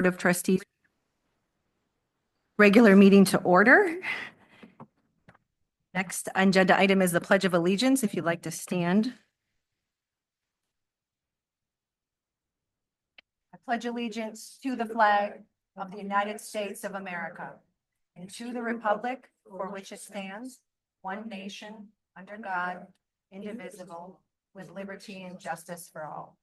of Trustees regular meeting to order. Next agenda item is the Pledge of Allegiance. If you'd like to stand. I pledge allegiance to the flag of the United States of America and to the republic for which it stands, one nation, under God, indivisible, with liberty and justice for all.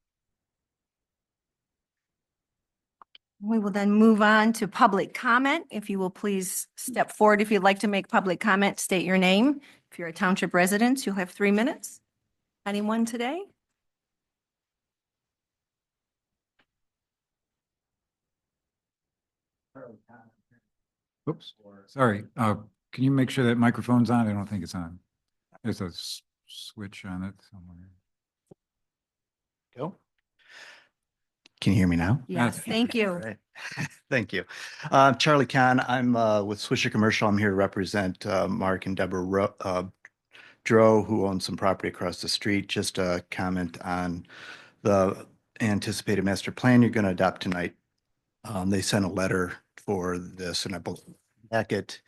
We will then move on to public comment. If you will please step forward. If you'd like to make public comment, state your name. If you're a township resident, you'll have 3 minutes. Anyone today? Oops, sorry. Can you make sure that microphone's on? I don't think it's on. There's a switch on it somewhere. Go. Can you hear me now? Yes, thank you. Right. Thank you. Charlie Kahn, I'm with Swisher Commercial. I'm here to represent Mark and Deborah Dro, who own some property across the street. Just a comment on the anticipated master plan you're going to adopt tonight. They sent a letter for this, and I back it.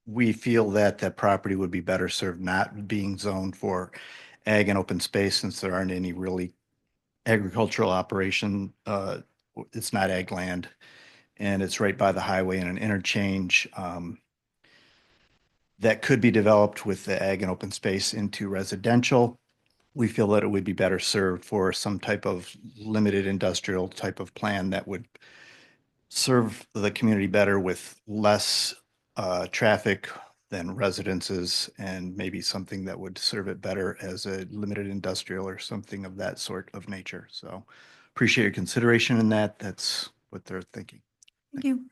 We feel that that property would be better served not being zoned for ag and open space, since there aren't any really agricultural operation. It's not ag land, and it's right by the highway in an interchange that could be developed with the ag and open space into residential. We feel that it would be better served for some type of limited industrial type of plan that would serve the community better with less traffic than residences, and maybe something that would serve it better as a limited industrial or something of that sort of nature. So appreciate your consideration in that. That's what they're thinking. Thank you.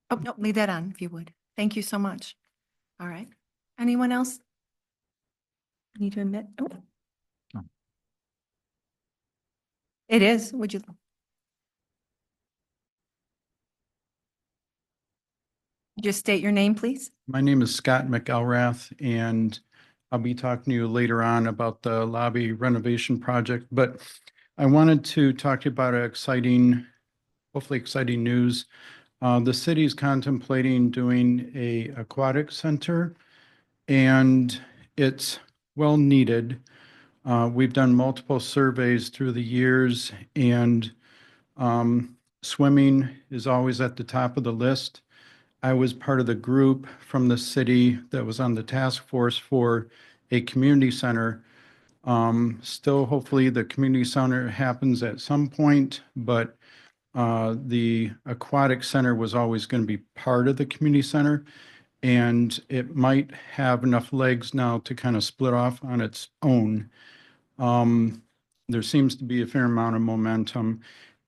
Oh, no, leave that on if you would. Thank you so much. All right. Anyone else? Need to admit? Oh. No. It is. Would you? Just state your name, please. My name is Scott McElrath, and I'll be talking to you later on about the lobby renovation project. But I wanted to talk to you about hopefully exciting news. The city is contemplating doing a aquatic center, and it's well needed. We've done multiple surveys through the years, and swimming is always at the top of the list. I was part of the group from the city that was on the task force for a community center. Still, hopefully the community center happens at some point, but the aquatic center was always going to be part of the community center, and it might have enough legs now to kind of split off on its own. There seems to be a fair amount of momentum,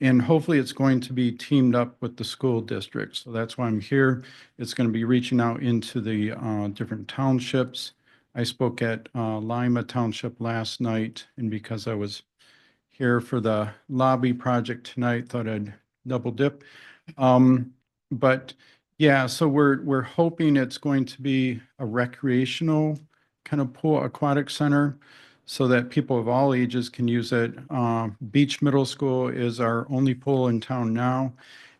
and hopefully it's going to be teamed up with the school district. So that's why I'm here. It's going to be reaching out into the different townships. I spoke at Lima Township last night, and because I was here for the lobby project tonight, thought I'd double dip. But yeah, so we're hoping it's going to be a recreational kind of pool aquatic center, so that people of all ages can use it. Beach Middle School is our only pool in town now,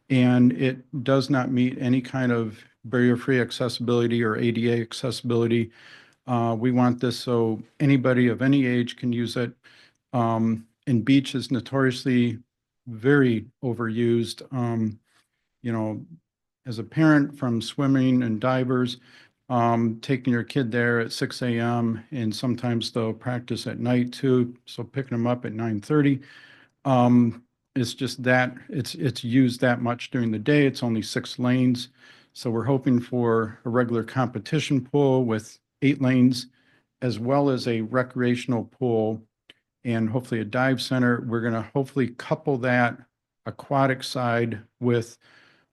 and it does not meet any kind of barrier-free accessibility or ADA accessibility. We want this so anybody of any age can use it. And beach is notoriously very overused. As a parent from swimming and divers, taking your kid there at 6 a.m. and sometimes they'll practice at night too. So picking them up at 9:30. It's just that it's used that much during the day. It's only 6 lanes. So we're hoping for a regular competition pool with 8 lanes, as well as a recreational pool and hopefully a dive center. We're going to hopefully couple that aquatic side with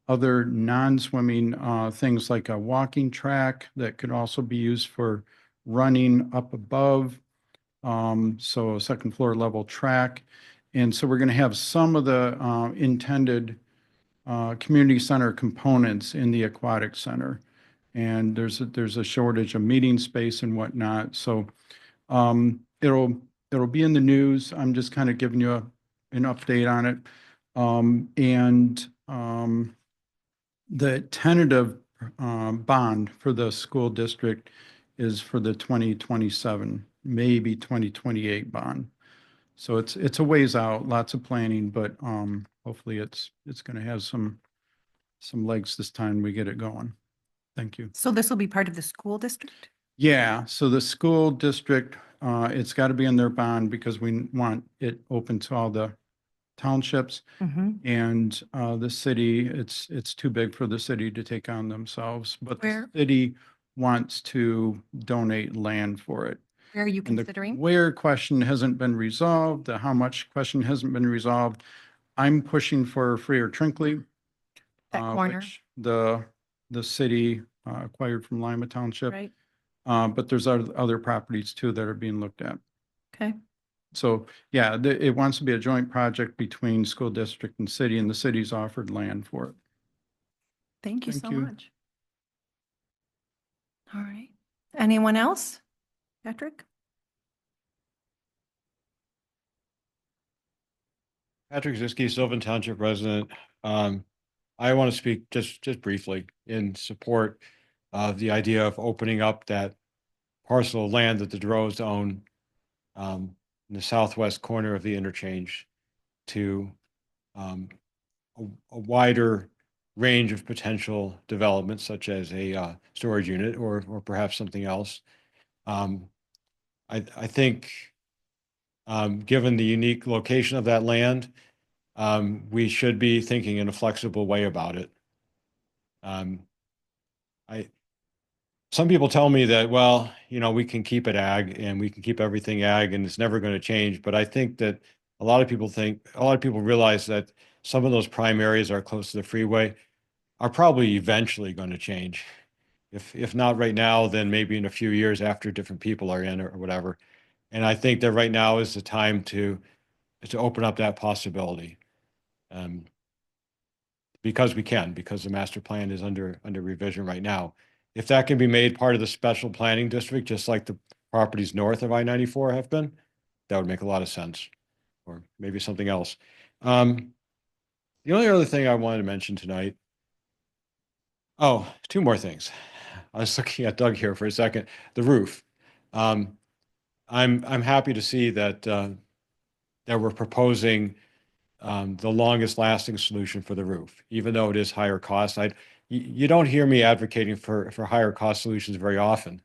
other non-swimming things like a walking track that could also be used for running up above. So a second floor level track. And so we're going to have some of the intended community center components in the aquatic center. And there's a shortage of meeting space and whatnot. So it'll be in the news. I'm just kind of giving you an update on it. And the tentative bond for the school district is for the 2027, maybe 2028 bond. So it's a ways out, lots of planning, but hopefully it's going to have some legs this time we get it going. Thank you. So this will be part of the school district? Yeah, so the school district, it's got to be in their bond because we want it open to all the townships. Mhm. And the city, it's too big for the city to take on themselves, but the Where- city wants to donate land for it. Where are you And the considering? where question hasn't been resolved, the how much question hasn't been resolved. I'm pushing for Freer Trinkley. That corner, which the city acquired from Lima Township. right? But there's other properties too that are being looked at. Okay. So, yeah, it wants to be a joint project between school district and city, and the city's offered land for it. Thank you Thank so you. much. All right. Anyone else? Patrick? Patrick Ziski, Sylvan Township resident. I want to speak just briefly in support of the idea of opening up that parcel of land that the Drows own in the southwest corner of the interchange to a wider range of potential developments, such as a storage unit or perhaps something else. I think, given the unique location of that land, we should be thinking in a flexible way about it. Some people tell me that, well, we can keep it ag and we can keep everything ag and it's never going to change. But I think that a lot of people realize that some of those prime areas are close to the freeway are probably eventually going to change. If not right now, then maybe in a few years after different people are in or whatever. And I think that right now is the time to open up that possibility. Because the master plan is under revision right now. If that can be made part of the special planning district, just like the properties north of I-94 have been, that would make a lot of sense, or maybe something else. The only other thing I wanted to mention tonight. Oh, two more things. I was looking at Doug here for a second. The roof. I'm happy to see that that we're proposing the longest lasting solution for the roof, even though it is higher cost. You don't hear me advocating for higher cost solutions very often.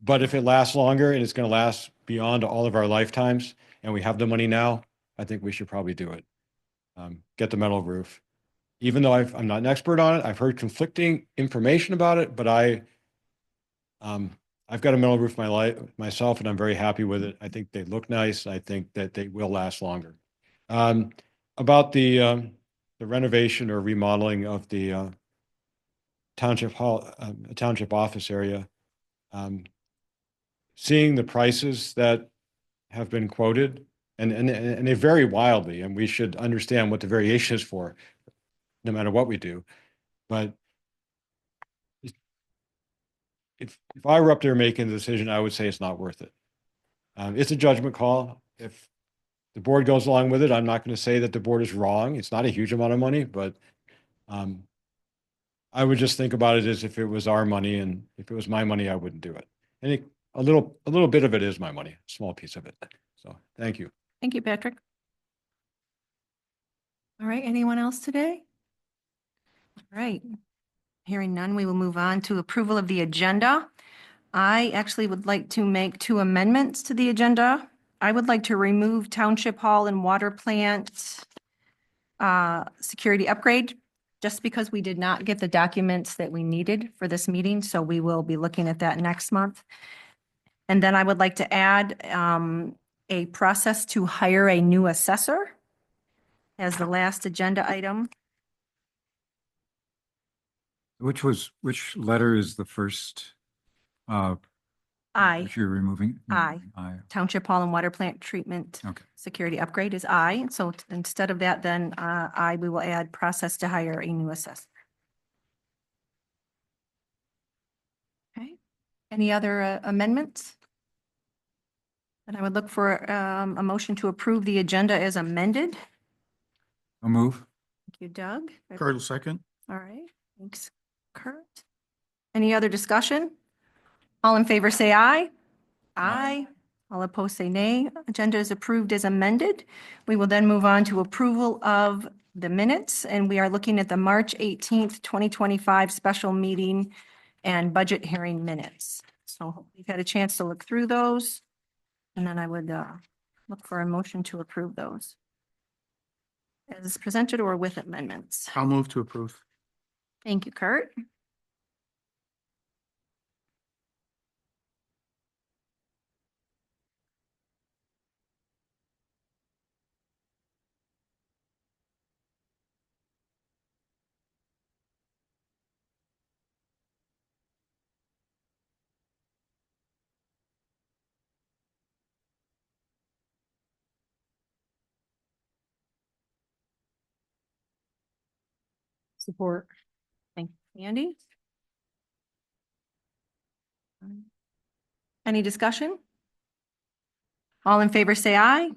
But if it lasts longer and it's going to last beyond all of our lifetimes and we have the money now, I think we should probably do it. Get the metal roof. Even though I'm not an expert on it, I've heard conflicting information about it, but I've got a metal roof myself and I'm very happy with it. I think they look nice. I think that they will last longer. About the renovation or remodeling of the township hall, township office area, seeing the prices that have been quoted, and they vary wildly, and we should understand what the variation is for, no matter what we do. But if I were up there making the decision, I would say it's not worth it. It's a judgment call. If the board goes along with it, I'm not going to say that the board is wrong. It's not a huge amount of money, but I would just think about it as if it was our money, and if it was my money, I wouldn't do it. And a little bit of it is my money, a small piece of it. So thank you. Thank you, Patrick. All right, anyone else today? All right. Hearing none, we will move on to approval of the agenda. I actually would like to make two amendments to the agenda. I would like to remove Township Hall and Water Plant security upgrade, just because we did not get the documents that we needed for this meeting, so we will be looking at that next month. And then I would like to add a process to hire a new assessor as the last agenda item. Which letter is the first? I, Which you're removing? Aye. Aye. Township Hall and Water Plant Treatment Okay. Security Upgrade is I. So instead of that, then we will add process to hire a new assessor. Okay. Any other amendments? And I would look for a motion to approve the agenda as amended. I'll move. Thank you, Doug. Kurt will second. All right, thanks, Kurt. Any other discussion? All in favor, say aye. Aye. All opposed, say nay. Agenda is approved as amended. We will then move on to approval of the minutes, and we are looking at the March 18th, 2025 special meeting and budget hearing minutes. So we've had a chance to look through those, and then I would look for a motion to approve those as presented or with amendments. I'll move to approve. Thank you, Kurt. Support. Thank you, Andy. Any discussion? All in favor, say aye.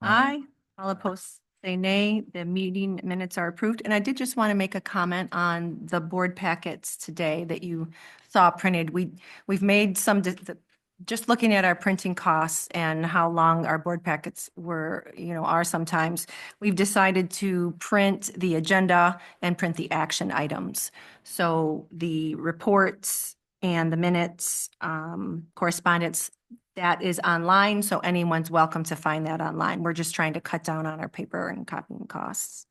Aye. All opposed, say nay. The meeting minutes are approved. And I did just want to make a comment on the board packets today that you saw printed. We've made some, just looking at our printing costs and how long our board packets are sometimes, we've decided to print the agenda and print the action items. So the reports and the minutes, correspondence, that is online, so anyone's welcome to find that online. We're just trying to cut down on our paper and copying costs.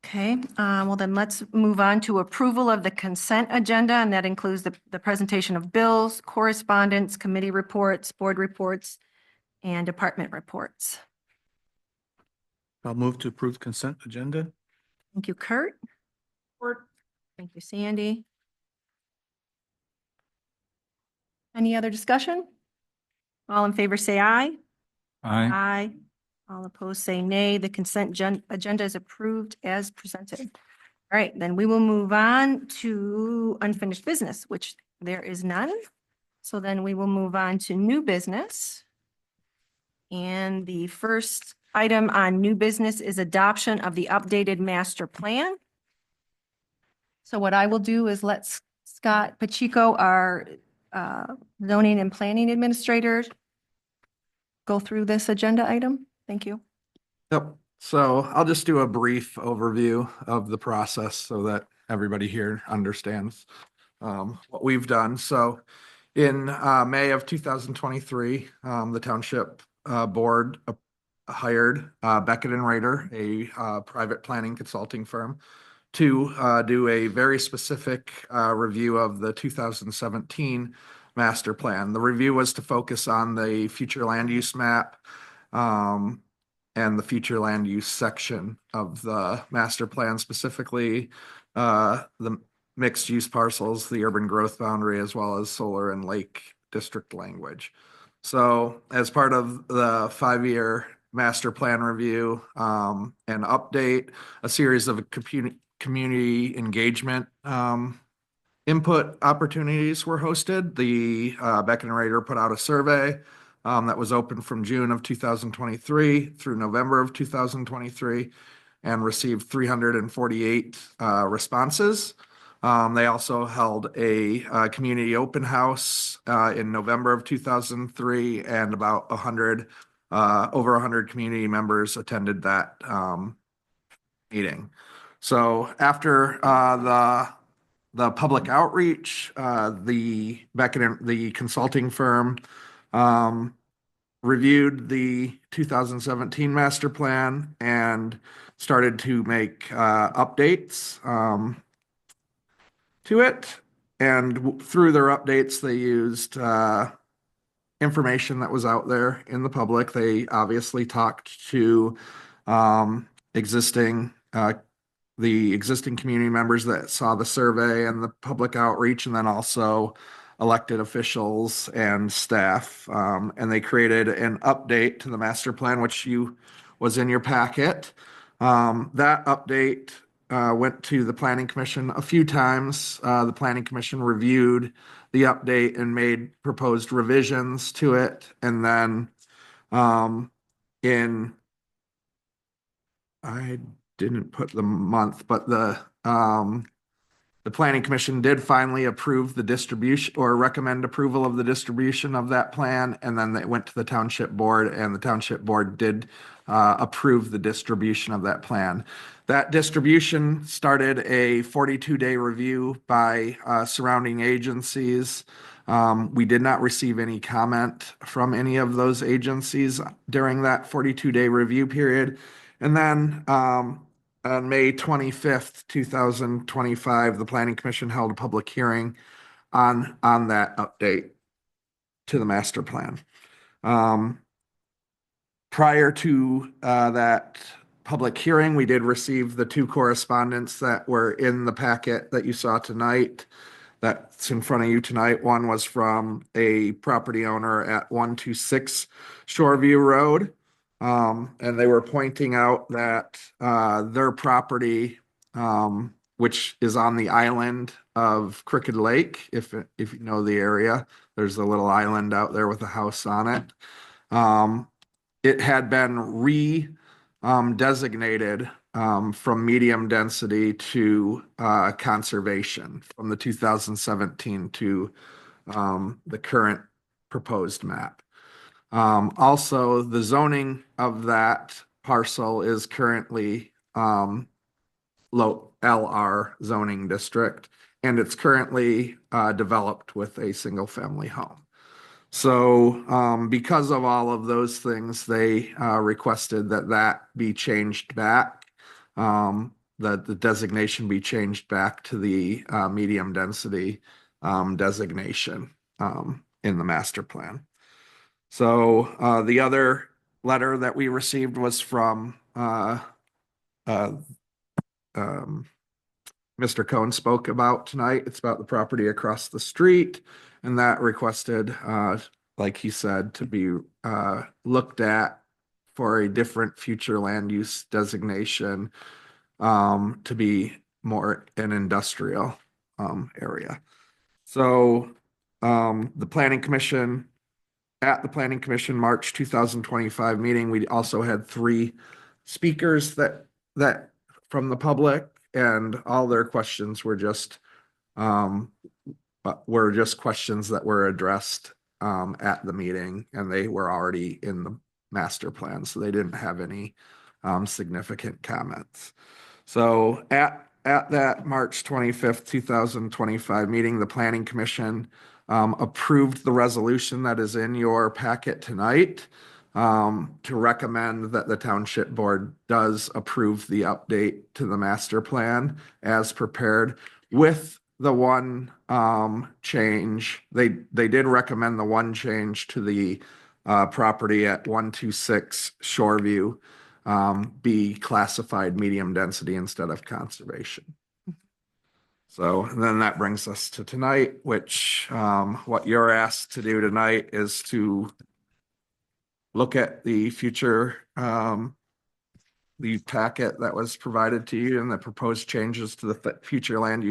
Okay, well then let's move on to approval of the consent agenda, and that includes the presentation of bills, correspondence, committee reports, board reports, and department reports. I'll move to approve consent agenda. Thank you, Kurt. Thank you, Sandy. Any other discussion? All in favor, say aye. Aye. Aye. All opposed, say nay. The consent agenda is approved as presented. All right, then we will move on to unfinished business, which there is none. So then we will move on to new business. And the first item on new business is adoption of the updated master plan. So what I will do is let Scott Pacheco, our zoning and planning administrator, go through this agenda item. Thank you. Yep. So I'll just do a brief overview of the process so that everybody here understands what we've done. So in May of 2023, the township board hired Beckett and Rader, a private planning consulting firm, to do a very specific review of the 2017 master plan. The review was to focus on the future land use map and the future land use section of the master plan, specifically the mixed use parcels, the urban growth boundary, as well as solar and lake district language. So as part of the 5-year master plan review and update, a series of community engagement input opportunities were hosted. The Beckett and Rader put out a survey that was open from June of 2023 through November of 2023 and received 348 responses. They also held a community open house in November of 2003, and about over 100 community members attended that meeting. So after the public outreach, the Beckett and the consulting firm reviewed the 2017 master plan and started to make updates to it. And through their updates, they used information that was out there in the public. They obviously talked to the existing community members that saw the survey and the public outreach, and then also elected officials and staff. And they created an update to the master plan, which was in your packet. That update went to the Planning Commission a few times. The Planning Commission reviewed the update and made proposed revisions to it. And then in, I didn't put the month, but the planning commission did finally approve the distribution or recommend approval of the distribution of that plan. And then they went to the township board, and the township board did approve the distribution of that plan. That distribution started a 42-day review by surrounding agencies. We did not receive any comment from any of those agencies during that 42-day review period. And then on May 25th, 2025, the Planning Commission held a public hearing on that update to the master plan. Prior to that public hearing, we did receive the two correspondents that were in the packet that you saw tonight. That's in front of you tonight. One was from a property owner at 126 Shoreview Road. And they were pointing out that their property, which is on the island of Crooked Lake, if you know the area, there's a little island out there with a house on it. It had been designated from medium density to conservation from the 2017 to the current proposed map. Also, the zoning of that parcel is currently low LR zoning district, and it's currently developed with a single family home. So because of all of those things, they requested that be changed back, that the designation be changed back to the medium density designation in the master plan. So the other letter that we received was from Mr. Cohn spoke about tonight. It's about the property across the street, and that requested, like he said, to be looked at for a different future land use designation to be more an industrial area. So the Planning Commission, at the Planning Commission March 2025 meeting, we also had 3 speakers that from the public, and all their questions were just questions that were addressed at the meeting, and they were already in the master plan, so they didn't have any significant comments. So at that March 25th, 2025 meeting, the Planning Commission approved the resolution that is in your packet tonight to recommend that the Township Board does approve the update to the master plan as prepared, with the one change. They did recommend the one change to the property at 126 Shoreview be classified medium density instead of conservation. So then that brings us to tonight, which what you're asked to do tonight is to look at the future, the packet that was provided to you and the proposed changes to the future land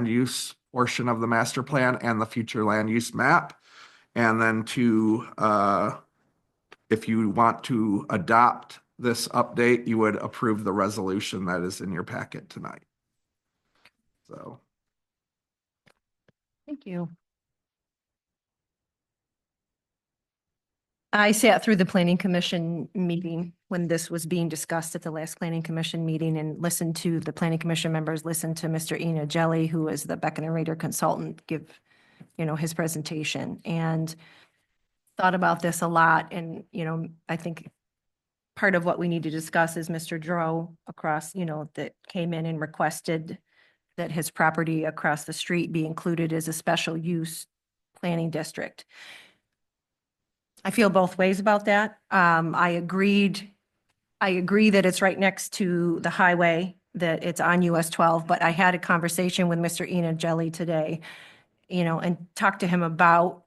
use portion of the master plan and the future land use map. And then to, if you want to adopt this update, you would approve the resolution that is in your packet tonight. So. Thank you. I sat through the planning commission meeting when this was being discussed at the last planning commission meeting, and listened to the planning commission members, listened to Mr. Ina Jelly, who is the Beck and Rader consultant, give, his presentation, and thought about this a lot. And, I think part of what we need to discuss is Mr. Dro across, that came in and requested that his property across the street be included as a special use planning district. I feel both ways about that. I agree that it's right next to the highway, that it's on US 12, but I had a conversation with Mr. Ina Jelly today, and talked to him about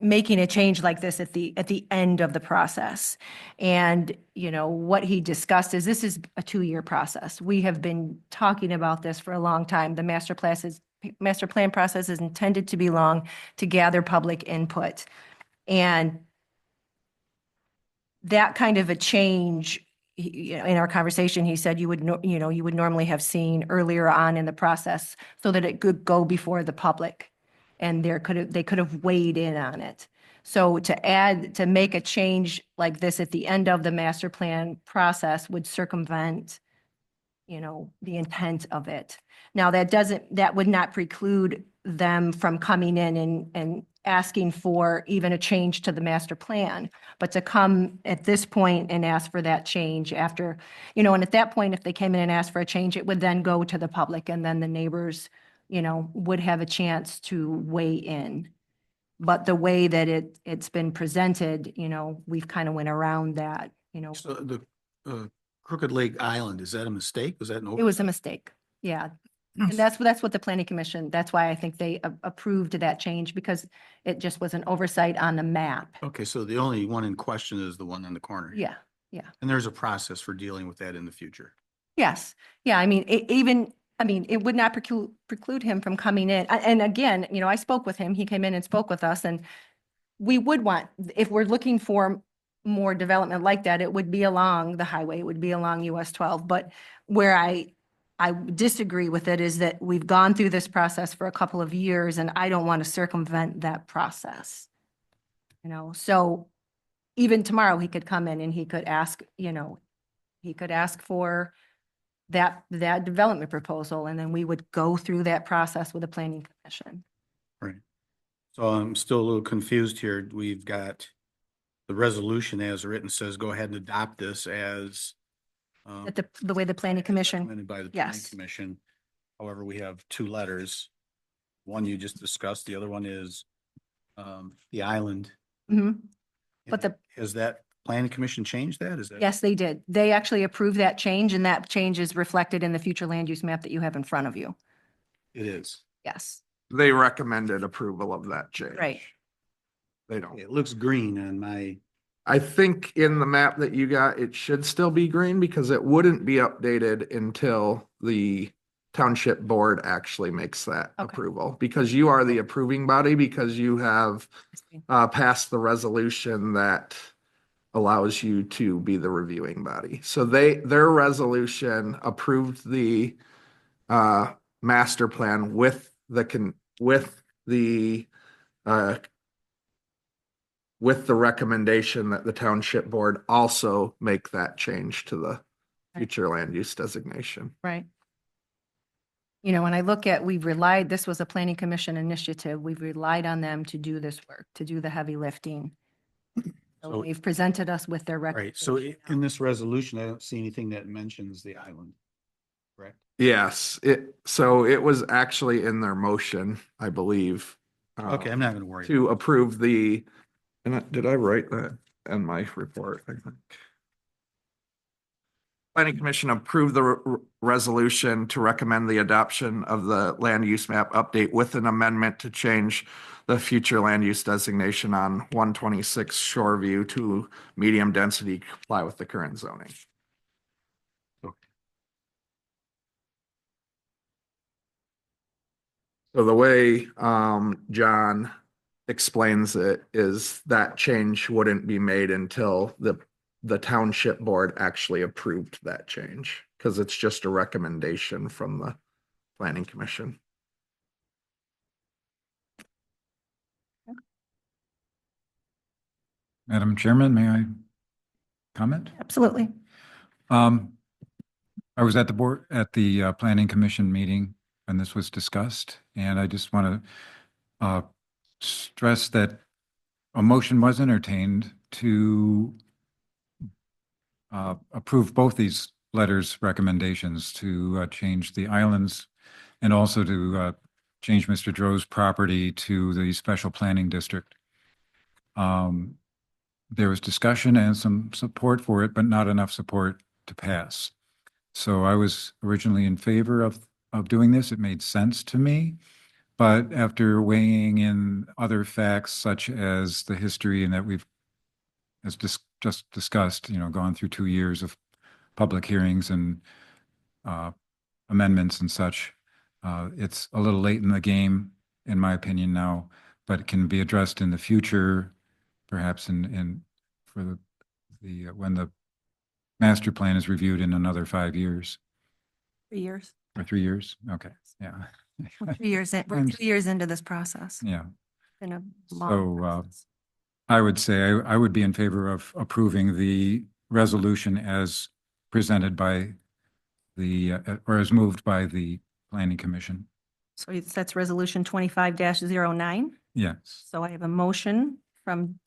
making a change like this at the end of the process. And, what he discussed is this is a 2-year process. We have been talking about this for a long time. The master plan process is intended to be long to gather public input. And that kind of a change, in our conversation, he said you would normally have seen earlier on in the process so that it could go before the public. And they could have weighed in on it. So to make a change like this at the end of the master plan process would circumvent, the intent of it. Now, that would not preclude them from coming in and asking for even a change to the master plan. But to come at this point and ask for that change after, and at that point, if they came in and asked for a change, it would then go to the public and then the neighbors, would have a chance to weigh in. But the way that it's been presented, we've kind of went around that, So the Crooked Lake Island, is that a mistake? Was that an? It was a mistake. Yeah. And that's what the planning commission, that's why I think they approved that change, because it just was an oversight on the map. Okay, so the only one in question is the one in the corner. Yeah. And there's a process for dealing with that in the future. Yes. Yeah. I mean, it would not preclude him from coming in. And again, I spoke with him. He came in and spoke with us, and we would want, if we're looking for more development like that, it would be along the highway, it would be along US 12. But where I disagree with it is that we've gone through this process for a couple of years, and I don't want to circumvent that process. So even tomorrow he could come in and he could ask, for that development proposal, and then we would go through that process with the planning commission. Right. So I'm still a little confused here. We've got the resolution as written says, go ahead and adopt this as At the way the planning commission, recommended by the planning yes. commission. However, we have 2 letters. One you just discussed, the other one is the island. Mhm. But Has that planning commission changed that? Is that? Yes, they did. They actually approved that change, and that change is reflected in the future land use map that you have in front of you. It is. Yes, They recommended approval of that change. right. They don't. It looks green on my, I think in the map that you got, it should still be green because it wouldn't be updated until the township board actually makes that Okay. approval. Because you are the approving body, because you have passed the resolution that allows you to be the reviewing body. So their resolution approved the master plan with the recommendation that the township board also make that change to the future land use designation. Right. When I look at, this was a planning commission initiative. We've relied on them to do this work, to do the heavy lifting. So So- they've presented us with their right, so recommendation. in this resolution, I don't see anything that mentions the island. Correct? Yes, so it was actually in their motion, I believe. Okay, I'm not gonna worry. To approve did I write that in my report? I think. Planning Commission approved the resolution to recommend the adoption of the land use map update with an amendment to change the future land use designation on 126 Shoreview to medium density to comply with the current zoning. So the way John explains it is that change wouldn't be made until the township board actually approved that change, because it's just a recommendation from the planning commission. Madam Chairman, may I comment? Absolutely. I was at the planning commission meeting when this was discussed, and I just want to stress that a motion was entertained to approve both these letters recommendations to change the islands and also to change Mr. Dro's property to the special planning district. There was discussion and some support for it, but not enough support to pass. So I was originally in favor of doing this. It made sense to me. But after weighing in other facts such as the history and that we've, as just discussed, gone through 2 years of public hearings and amendments and such, it's a little late in the game, in my opinion now, but it can be addressed in the future, perhaps for when the master plan is reviewed in another 5 years 3 years. or 3 years. Okay, yeah. We're 3 years in, we're I'm- 2 years into this process. Yeah. Been a So, long process. I would say I would be in favor of approving the resolution as presented by or as moved by the planning commission. So that's resolution 25-09. Yes. So I have a motion from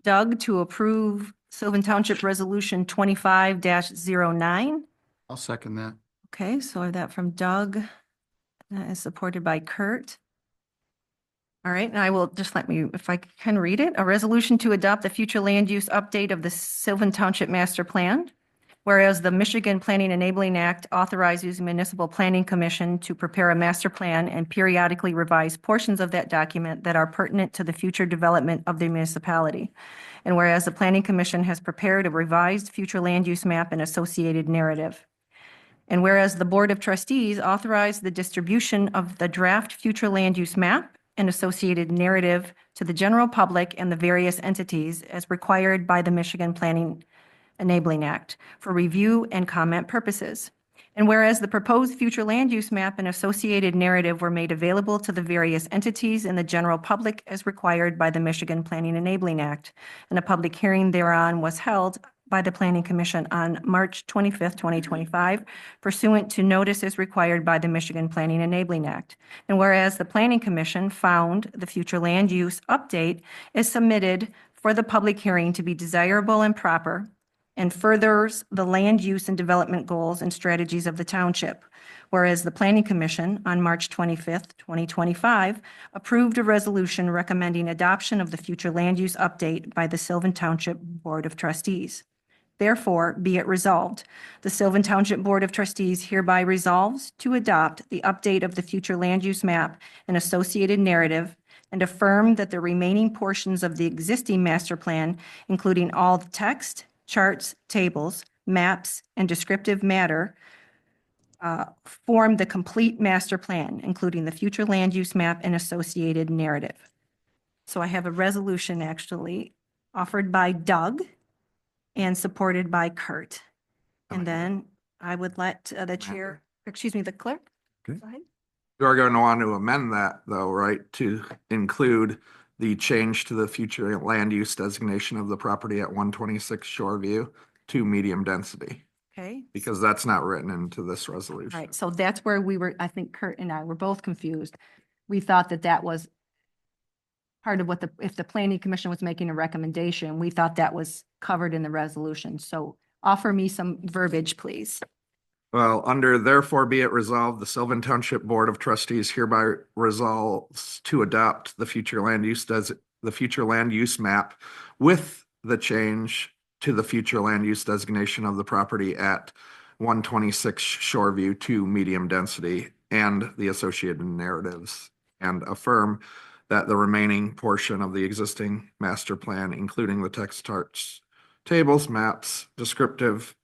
Doug to approve Sylvan Township Resolution 25-09. I'll second that. Okay, so I have that from Doug. That is supported by Kurt. All right, and I will just if I can read it, a resolution to adopt the future land use update of the Sylvan Township Master Plan. Whereas the Michigan Planning Enabling Act authorizes Municipal Planning Commission to prepare a master plan and periodically revise portions of that document that are pertinent to the future development of the municipality. And whereas the Planning Commission has prepared a revised future land use map and associated narrative. And whereas the Board of Trustees authorized the distribution of the draft future land use map and associated narrative to the general public and the various entities as required by the Michigan Planning Enabling Act for review and comment purposes. And whereas the proposed future land use map and associated narrative were made available to the various entities and the general public as required by the Michigan Planning Enabling Act, and a public hearing thereon was held by the Planning Commission on March 25th, 2025, pursuant to notices required by the Michigan Planning Enabling Act. And whereas the Planning Commission found the future land use update is submitted for the public hearing to be desirable and proper, and furthers the land use and development goals and strategies of the township. Whereas the Planning Commission on March 25th, 2025, approved a resolution recommending adoption of the future land use update by the Sylvan Township Board of Trustees. Therefore, be it resolved, the Sylvan Township Board of Trustees hereby resolves to adopt the update of the future land use map and associated narrative and affirm that the remaining portions of the existing master plan, including all the text, charts, tables, maps, and descriptive matter, form the complete master plan, including the future land use map and associated narrative. So I have a resolution actually offered by Doug and supported by Kurt. And then I would let the chair, the clerk. Okay. Go ahead. You're going to want to amend that though, right? To include the change to the future land use designation of the property at 126 Shoreview to medium density, Okay. because that's not written into this All resolution. right. So that's where we were, I think Kurt and I were both confused. We thought that that was part of what if the planning commission was making a recommendation, we thought that was covered in the resolution. So offer me some verbiage, please. Well, under therefore be it resolved, the Sylvan Township Board of Trustees hereby resolves to adopt the future land use map with the change to the future land use designation of the property at 126 Shoreview to medium density and the associated narratives, and affirm that the remaining portion of the existing master plan, including the text charts, tables, maps, descriptive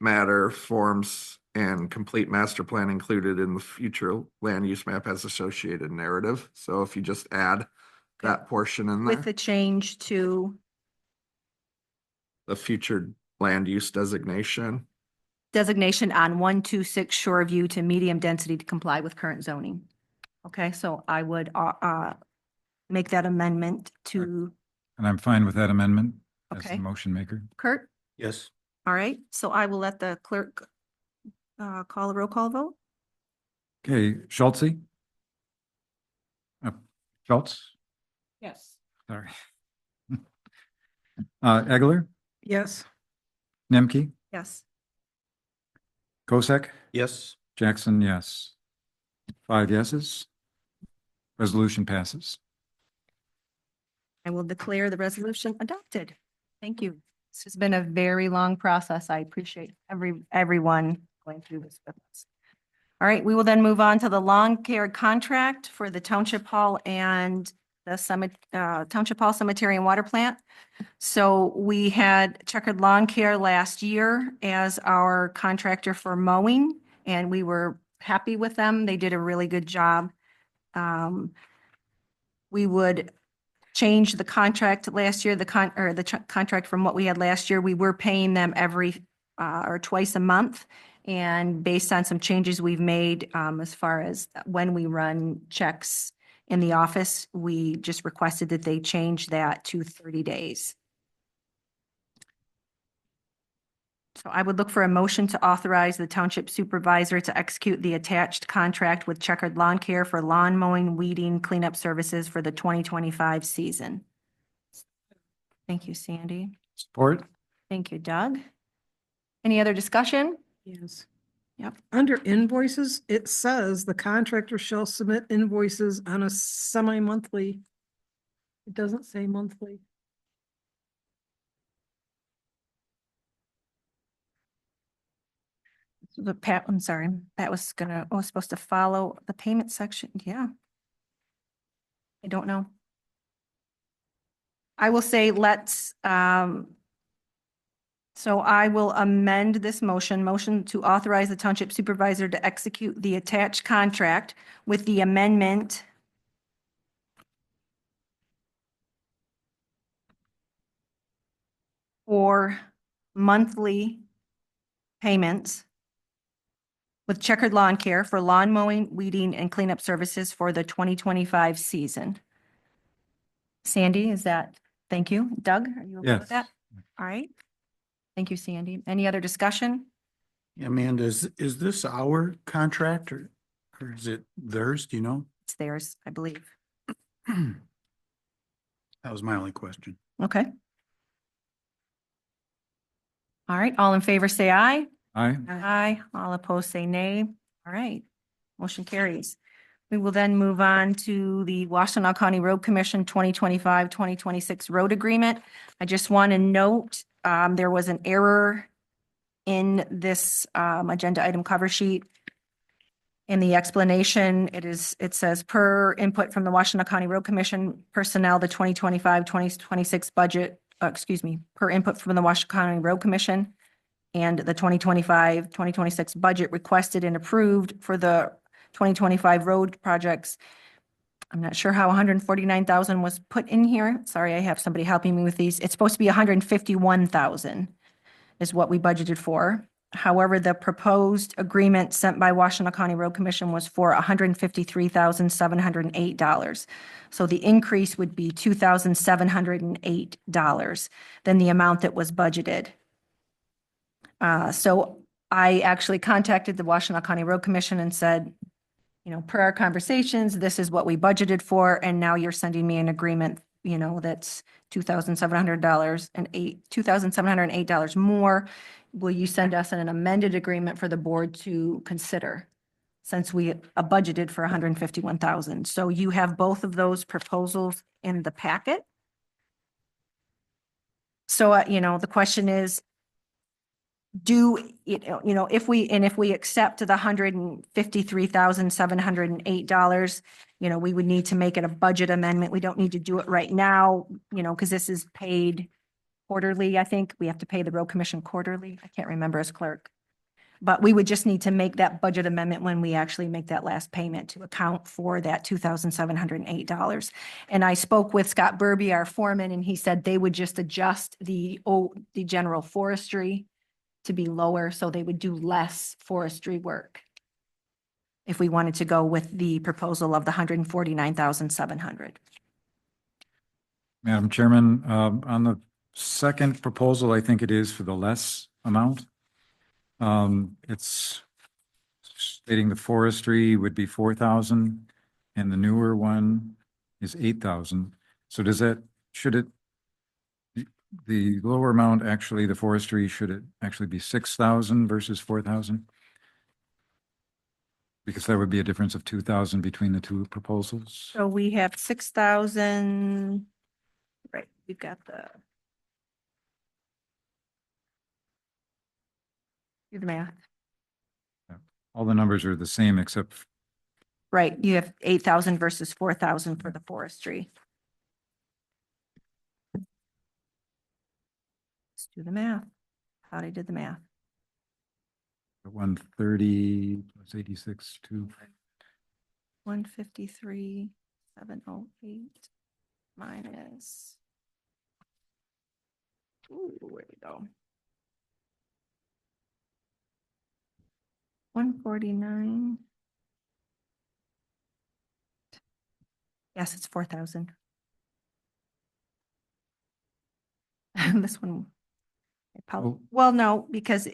matter, forms, and complete master plan included in the future land use map has associated narrative. So if you just add that portion in there, With the change to the future land use designation. on 126 Shoreview to medium density to comply with current zoning. Okay, so I would make that amendment to And I'm fine with that amendment as Okay. the motion maker. Kurt. Yes. All right, so I will let the clerk call a roll call vote. Okay, Schultze? Schultz? Yes. Sorry. Egler, Yes. Nemke, Yes. Kosak, Yes. Jackson, yes. 5 yeses. Resolution passes. I will declare the resolution adopted. Thank you. This has been a very long process. I appreciate everyone going through this with us. All right, we will then move on to the lawn care contract for the Township Hall and the Township Hall Cemetery and Water Plant. So we had Checkered Lawn Care last year as our contractor for mowing, and we were happy with them. They did a really good job. We would change the contract last year, contract from what we had last year. We were paying them every or twice a month. And based on some changes we've made as far as when we run checks in the office, we just requested that they change that to 30 days. So I would look for a motion to authorize the township supervisor to execute the attached contract with Checkered Lawn Care for lawn mowing, weeding, cleanup services for the 2025 season. Thank you, Sandy. Support? Thank you, Doug. Any other discussion? Yes. Yep. Under invoices, it says the contractor shall submit invoices on a semi-monthly. It doesn't say monthly. The Pat, I'm sorry, Pat was supposed to follow the payment section. Yeah. I don't know. I will say so I will amend this motion to authorize the township supervisor to execute the attached contract with the amendment for monthly payments with Checkered Lawn Care for lawn mowing, weeding, and cleanup services for the 2025 season. Sandy, thank you. Doug, are you okay Yes. with that? All right. Thank you, Sandy. Any other discussion? Amanda, is this our contract or is it theirs? Do you know? It's theirs, I believe. That was my only question. Okay. All right, all in favor, say aye. Aye. Aye. All opposed, say nay. All right, motion carries. We will then move on to the Washtenaw County Road Commission 2025-2026 road agreement. I just want to note, there was an error in this agenda item cover sheet. In the explanation, it says per input from the Washtenaw County Road Commission personnel, the 2025-2026 budget, per input from the Washtenaw County Road Commission and the 2025-2026 budget requested and approved for the 2025 road projects. I'm not sure how 149,000 was put in here. Sorry, I have somebody helping me with these. It's supposed to be 151,000 is what we budgeted for. However, the proposed agreement sent by Washtenaw County Road Commission was for $153,708. So the increase would be $2,708 than the amount that was budgeted. So I actually contacted the Washtenaw County Road Commission and said, per our conversations, this is what we budgeted for, and now you're sending me an agreement, that's $2,708 more. Will you send us an amended agreement for the board to consider? Since we budgeted for 151,000. So you have both of those proposals in the packet. So, the question is, if we accept the $153,708, we would need to make it a budget amendment. We don't need to do it right now, because this is paid quarterly. I think we have to pay the road commission quarterly. I can't remember as clerk. But we would just need to make that budget amendment when we actually make that last payment to account for that $2,708. And I spoke with Scott Burby, our foreman, and he said they would just adjust the general forestry to be lower, so they would do less forestry work if we wanted to go with the proposal of the 149,700. Madam Chairman, on the second proposal, I think it is for the less amount. It's stating the forestry would be 4,000 and the newer one is 8,000. So the lower amount, actually, the forestry, should it actually be 6,000 versus 4,000? Because there would be a difference of 2,000 between the two proposals. So we have 6,000, right, we've got do the math. all the numbers are the same except Right, you have 8,000 versus 4,000 for the forestry. Let's do the math. Thought I did the math. 130 plus 86, 2. 153,708 minus. Ooh, where'd we go? 149. Yes, it's 4,000. This one. Oh. Well, no, because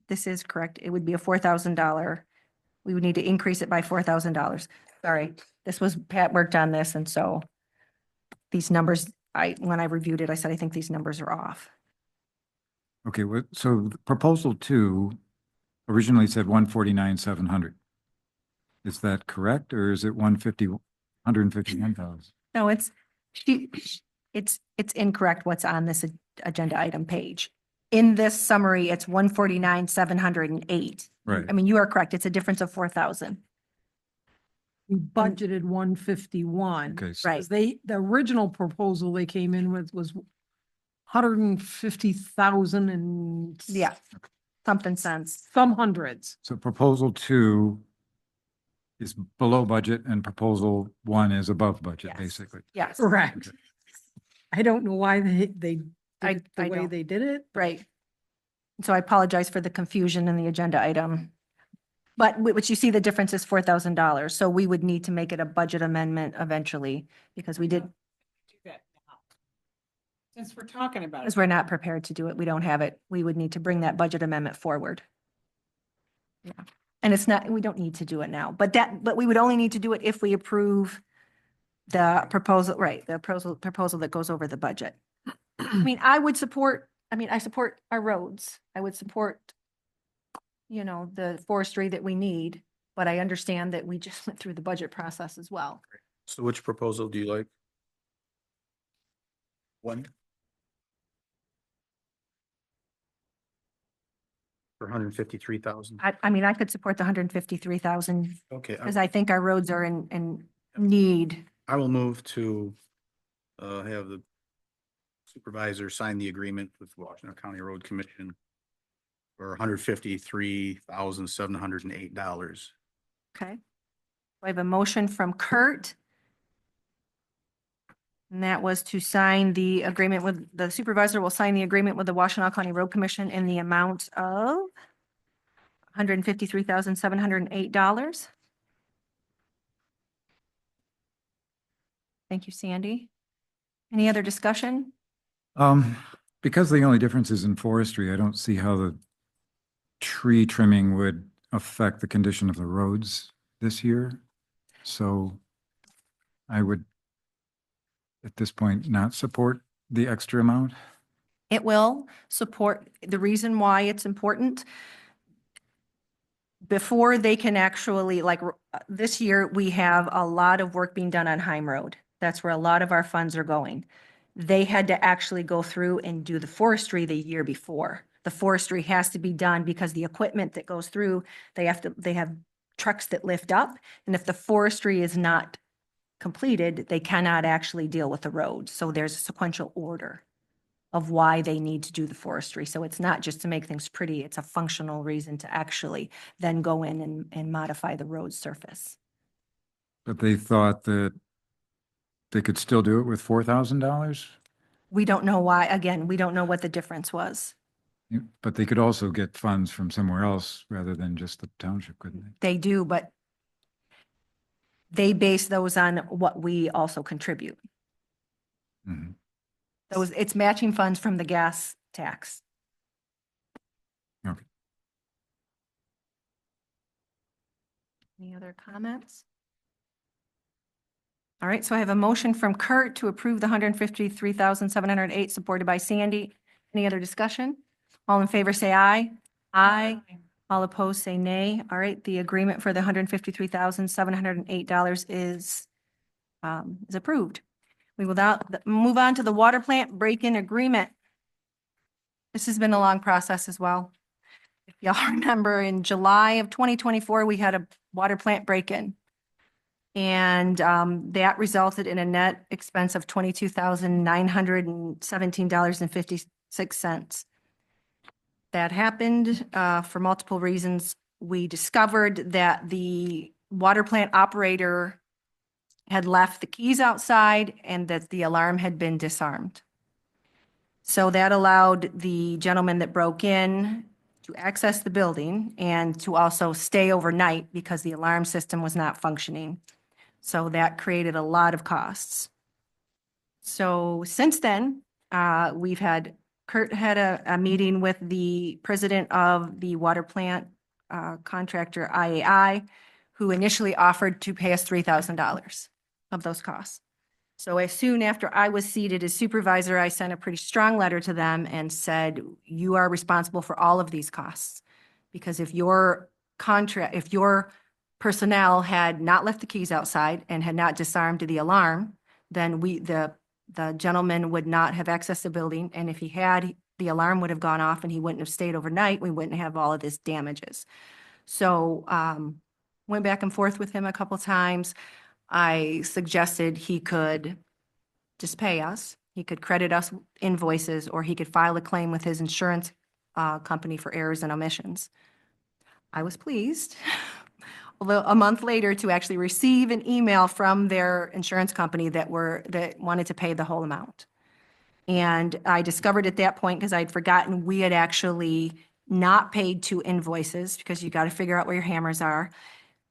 this is correct. It would be a $4,000. We would need to increase it by $4,000. Sorry, this was, Pat worked on this, and so these numbers, when I reviewed it, I said, I think these numbers are off. Okay, so proposal 2 originally said 149,700. Is that correct, or is it 151,000? No, it's incorrect what's on this agenda item page. In this summary, it's 149,708. Right. I mean, you are correct. It's a difference of 4,000. We budgeted 151. Okay, so Right. The original proposal they came in with was 150,000 and. Yeah, something sense. Some hundreds. So proposal 2 is below budget and proposal 1 is above budget, Yes. basically. Yes, Correct. Okay. I don't know why they did I it the way don't. they did it. right. So I apologize for the confusion in the agenda item. But which you see the difference is $4,000. So we would need to make it a budget amendment eventually because we did, Do that now. Since we're talking about because it, we're not prepared to do it. We don't have it. We would need to bring that budget amendment forward. Yeah. And it's not, we don't need to do it now, but we would only need to do it if we approve the proposal, right, the proposal that goes over the budget. I mean, I support our roads. I would support, the forestry that we need, but I understand that we just went through the budget process as well. So which proposal do you like? One? For 153,000? I mean, I could support the 153,000 Okay, because I think our roads are in need. I will move to have the supervisor sign the agreement with Washington County Road Commission for $153,708. Okay. I have a motion from Kurt. And that was to sign the agreement with, the supervisor will sign the agreement with the Washtenaw County Road Commission in the amount of $153,708. Thank you, Sandy. Any other discussion? Because the only difference is in forestry, I don't see how the tree trimming would affect the condition of the roads this year. So I would, at this point, not support the extra amount. It will support, the reason why it's important, before they can actually, this year, we have a lot of work being done on Heim Road. That's where a lot of our funds are going. They had to actually go through and do the forestry the year before. The forestry has to be done because the equipment that goes through, they have trucks that lift up. And if the forestry is not completed, they cannot actually deal with the road. So there's a sequential order of why they need to do the forestry. So it's not just to make things pretty, it's a functional reason to actually then go in and modify the road surface. But they thought that they could still do it with $4,000, We don't know why, again, we don't know what the difference was. but they could also get funds from somewhere else rather than just the township, couldn't they? They do, but they base those on what we also contribute. Mhm. It's matching funds from the gas tax. Okay. Any other comments? All right, so I have a motion from Kurt to approve the 153,708 supported by Sandy. Any other discussion? All in favor, say aye. Aye. All opposed, say nay. All right, the agreement for the $153,708 is approved. We will now move on to the water plant break-in agreement. This has been a long process as well. y'all remember in July of 2024, we had a water plant break-in. And that resulted in a net expense of $22,917.56. That happened for multiple reasons. We discovered that the water plant operator had left the keys outside and that the alarm had been disarmed. So that allowed the gentleman that broke in to access the building and to also stay overnight because the alarm system was not functioning. So that created a lot of costs. So since then, Kurt had a meeting with the president of the water plant contractor IAI, who initially offered to pay us $3,000 of those costs. So as soon after I was seated as supervisor, I sent a pretty strong letter to them and said, you are responsible for all of these costs. Because if your personnel had not left the keys outside and had not disarmed the alarm, then the gentleman would not have accessed the building. And if he had, the alarm would have gone off and he wouldn't have stayed overnight. We wouldn't have all of this damages. So went back and forth with him a couple times. I suggested he could just pay us. He could credit us invoices, or he could file a claim with his insurance company for errors and omissions. I was pleased, although a month later, to actually receive an email from their insurance company that wanted to pay the whole amount. And I discovered at that point, because I'd forgotten, we had actually not paid 2 invoices, because you got to figure out where your hammers are,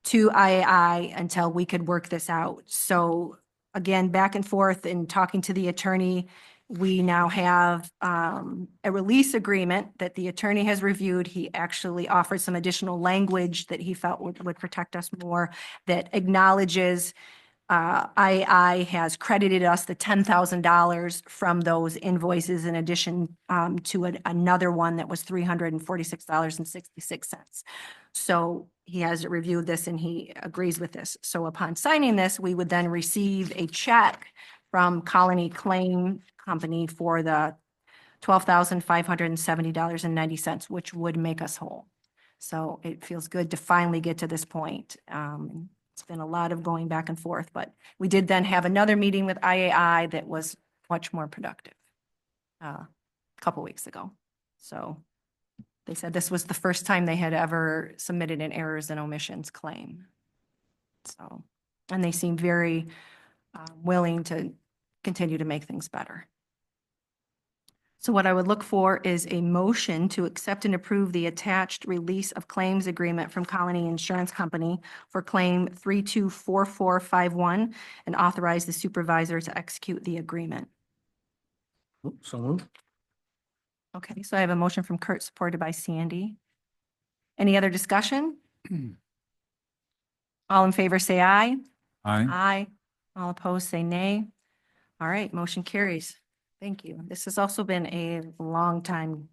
to IAI until we could work this out. So again, back and forth and talking to the attorney, we now have a release agreement that the attorney has reviewed. He actually offered some additional language that he felt would protect us more, that acknowledges II has credited us the $10,000 from those invoices in addition to another one that was $346.66. So he has reviewed this and he agrees with this. So upon signing this, we would then receive a check from Colony Claim Company for the $12,570.90, which would make us whole. So it feels good to finally get to this point. It's been a lot of going back and forth, but we did then have another meeting with IAI that was much more productive a couple weeks ago. So they said this was the first time they had ever submitted an errors and omissions claim. So, and they seem very willing to continue to make things better. So what I would look for is a motion to accept and approve the attached release of claims agreement from Colony Insurance Company for claim 324451 and authorize the supervisor to execute the agreement. So moved. Okay, so I have a motion from Kurt, supported by Sandy. Any other discussion? All in favor, say aye. Aye. Aye. All opposed, say nay. All right, motion carries. Thank you. This has also been a long time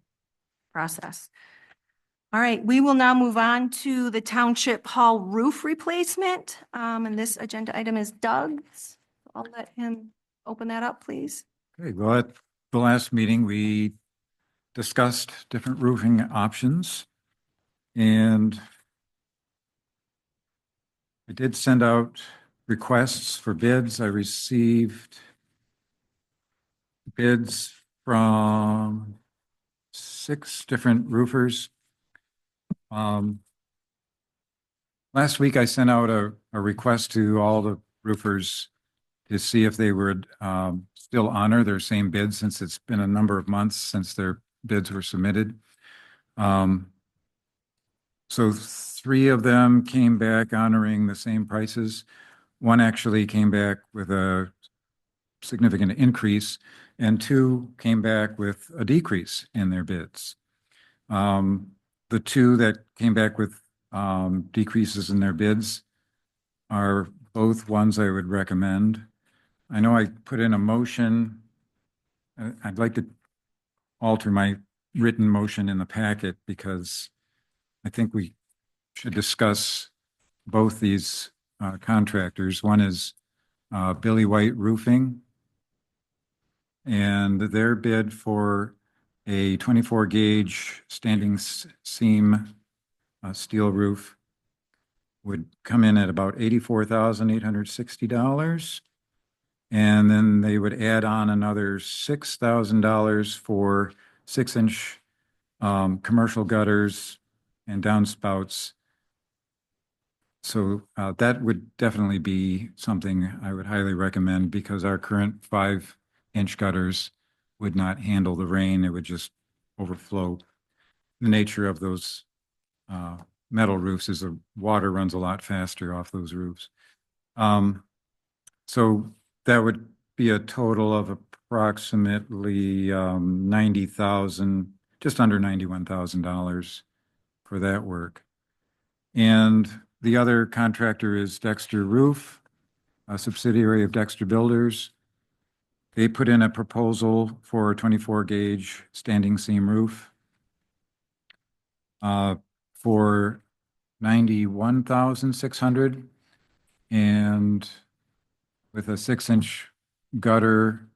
process. All right, we will now move on to the Township Hall roof replacement. And this agenda item is Doug's. I'll let him open that up, please. Okay, well, at the last meeting, we discussed different roofing options. And I did send out requests for bids. I received bids from 6 different roofers. Last week, I sent out a request to all the roofers to see if they would still honor their same bid, since it's been a number of months since their bids were submitted. So 3 of them came back honoring the same prices. One actually came back with a significant increase, and 2 came back with a decrease in their bids. The 2 that came back with decreases in their bids are both ones I would recommend. I know I put in a motion. I'd like to alter my written motion in the packet, because I think we should discuss both these contractors. One is Billy White Roofing, and their bid for a 24 gauge standing seam steel roof would come in at about $84,860. And then they would add on another $6,000 for 6-inch commercial gutters and downspouts. So that would definitely be something I would highly recommend because our current 5-inch gutters would not handle the rain. It would just overflow. The nature of those metal roofs is the water runs a lot faster off those roofs. So that would be a total of approximately 90,000, just under $91,000 for that work. And the other contractor is Dexter Roof, a subsidiary of Dexter Builders. They put in a proposal for a 24 gauge standing seam roof for 91,600, and with a 6-inch gutter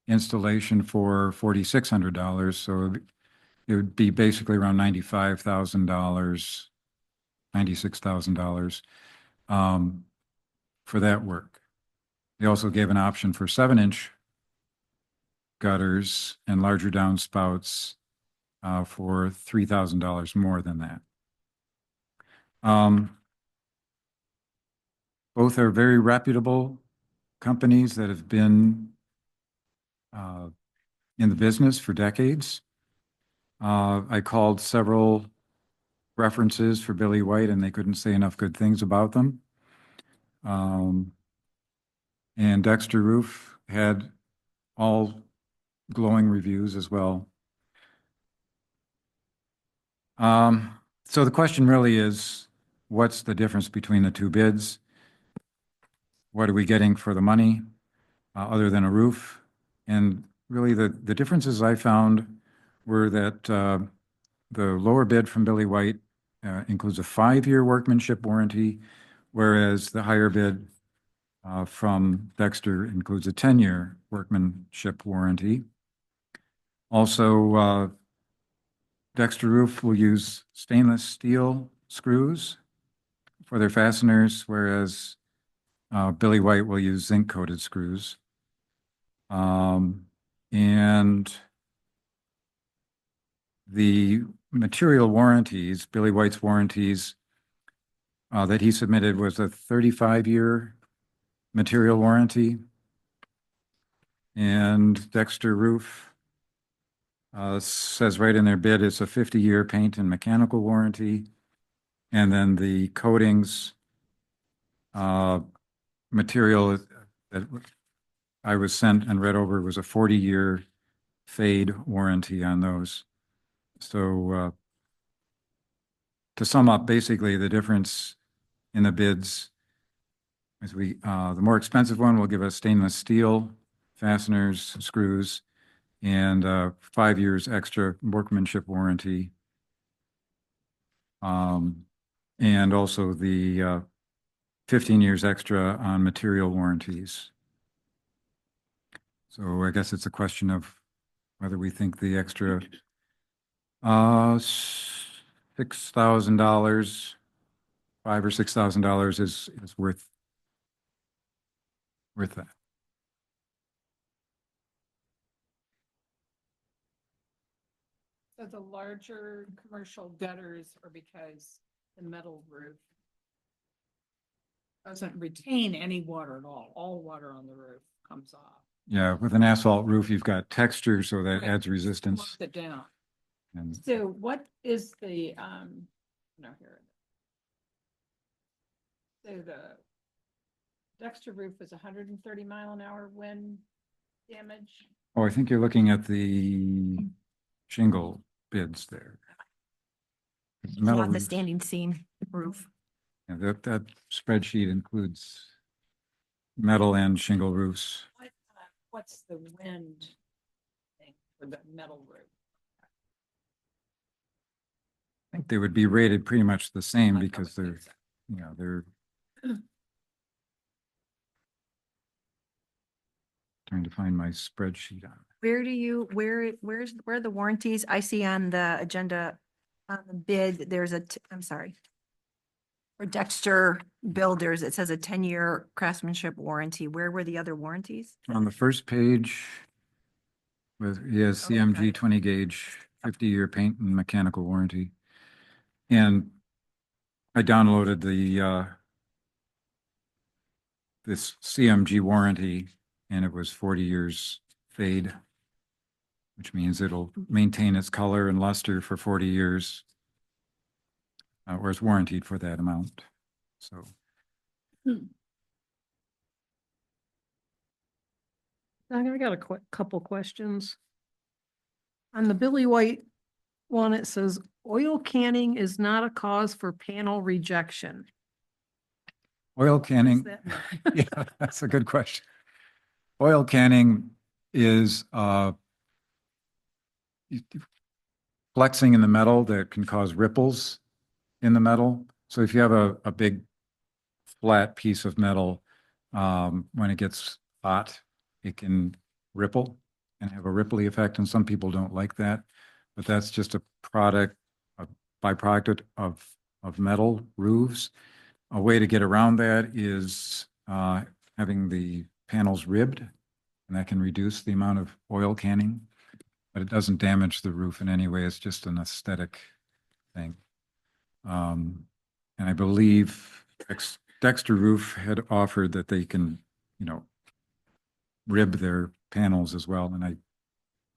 installation for $4,600. So it would be basically around $95,000, $96,000 for that work. They also gave an option for 7-inch gutters and larger downspouts for $3,000 more than that. Both are very reputable companies that have been in the business for decades. I called several references for Billy White and they couldn't say enough good things about them. And Dexter Roof had all glowing reviews as well. So the question really is, what's the difference between the two bids? What are we getting for the money other than a roof? And really the differences I found were that the lower bid from Billy White includes a 5-year workmanship warranty, whereas the higher bid from Dexter includes a 10-year workmanship warranty. Also, Dexter Roof will use stainless steel screws for their fasteners, whereas Billy White will use zinc-coated screws. And the material warranties, Billy White's warranties that he submitted was a 35-year material warranty. And Dexter Roof says right in their bid, it's a 50-year paint and mechanical warranty. And then the coatings material that I was sent and read over was a 40-year fade warranty on those. So to sum up, basically the difference in the bids is the more expensive one will give us stainless steel fasteners, screws, and 5 years extra workmanship warranty. And also the 15 years extra on material warranties. So I guess it's a question of whether we think the extra $6,000, $5,000 or $6,000 is worth that. So the larger commercial gutters are because the metal roof doesn't retain any water at all. All water on the roof comes off. Yeah, with an asphalt roof, you've got texture, so that Right. adds resistance. Slows it down. And So what is the, no, here. So the Dexter roof is 130-mile-an-hour wind damage. I think you're looking at the shingle bids there. Metal On the roofs. standing seam roof. Yeah, that spreadsheet includes metal and shingle roofs. What's the wind thing for the metal roof? I think they would be rated pretty much the same I because would they're, think so. you know, they're Trying to find my spreadsheet on. Where do you, where are the warranties? I see on the agenda, on the bid, there's I'm sorry. For Dexter Builders, it says a 10-year craftsmanship warranty. Where were the other warranties? On the first page, with, he has Okay, got CMG it. 20 gauge, 50-year paint and mechanical warranty. And I downloaded this CMG warranty, and it was 40 years fade, which means it'll maintain its color and luster for 40 years. Or it's warranted for that amount. So I got a couple questions. On the Billy White one, it says oil canning is not a cause for panel rejection. oil What does canning, that mean? yeah, that's a good question. Oil canning is flexing in the metal that can cause ripples in the metal. So if you have a big flat piece of metal, when it gets hot, it can ripple and have a ripply effect. And some people don't like that, but that's just a byproduct of metal roofs. A way to get around that is having the panels ribbed, and that can reduce the amount of oil canning, but it doesn't damage the roof in any way. It's just an aesthetic thing. And I believe Dexter Roof had offered that they can, rib their panels as well. And I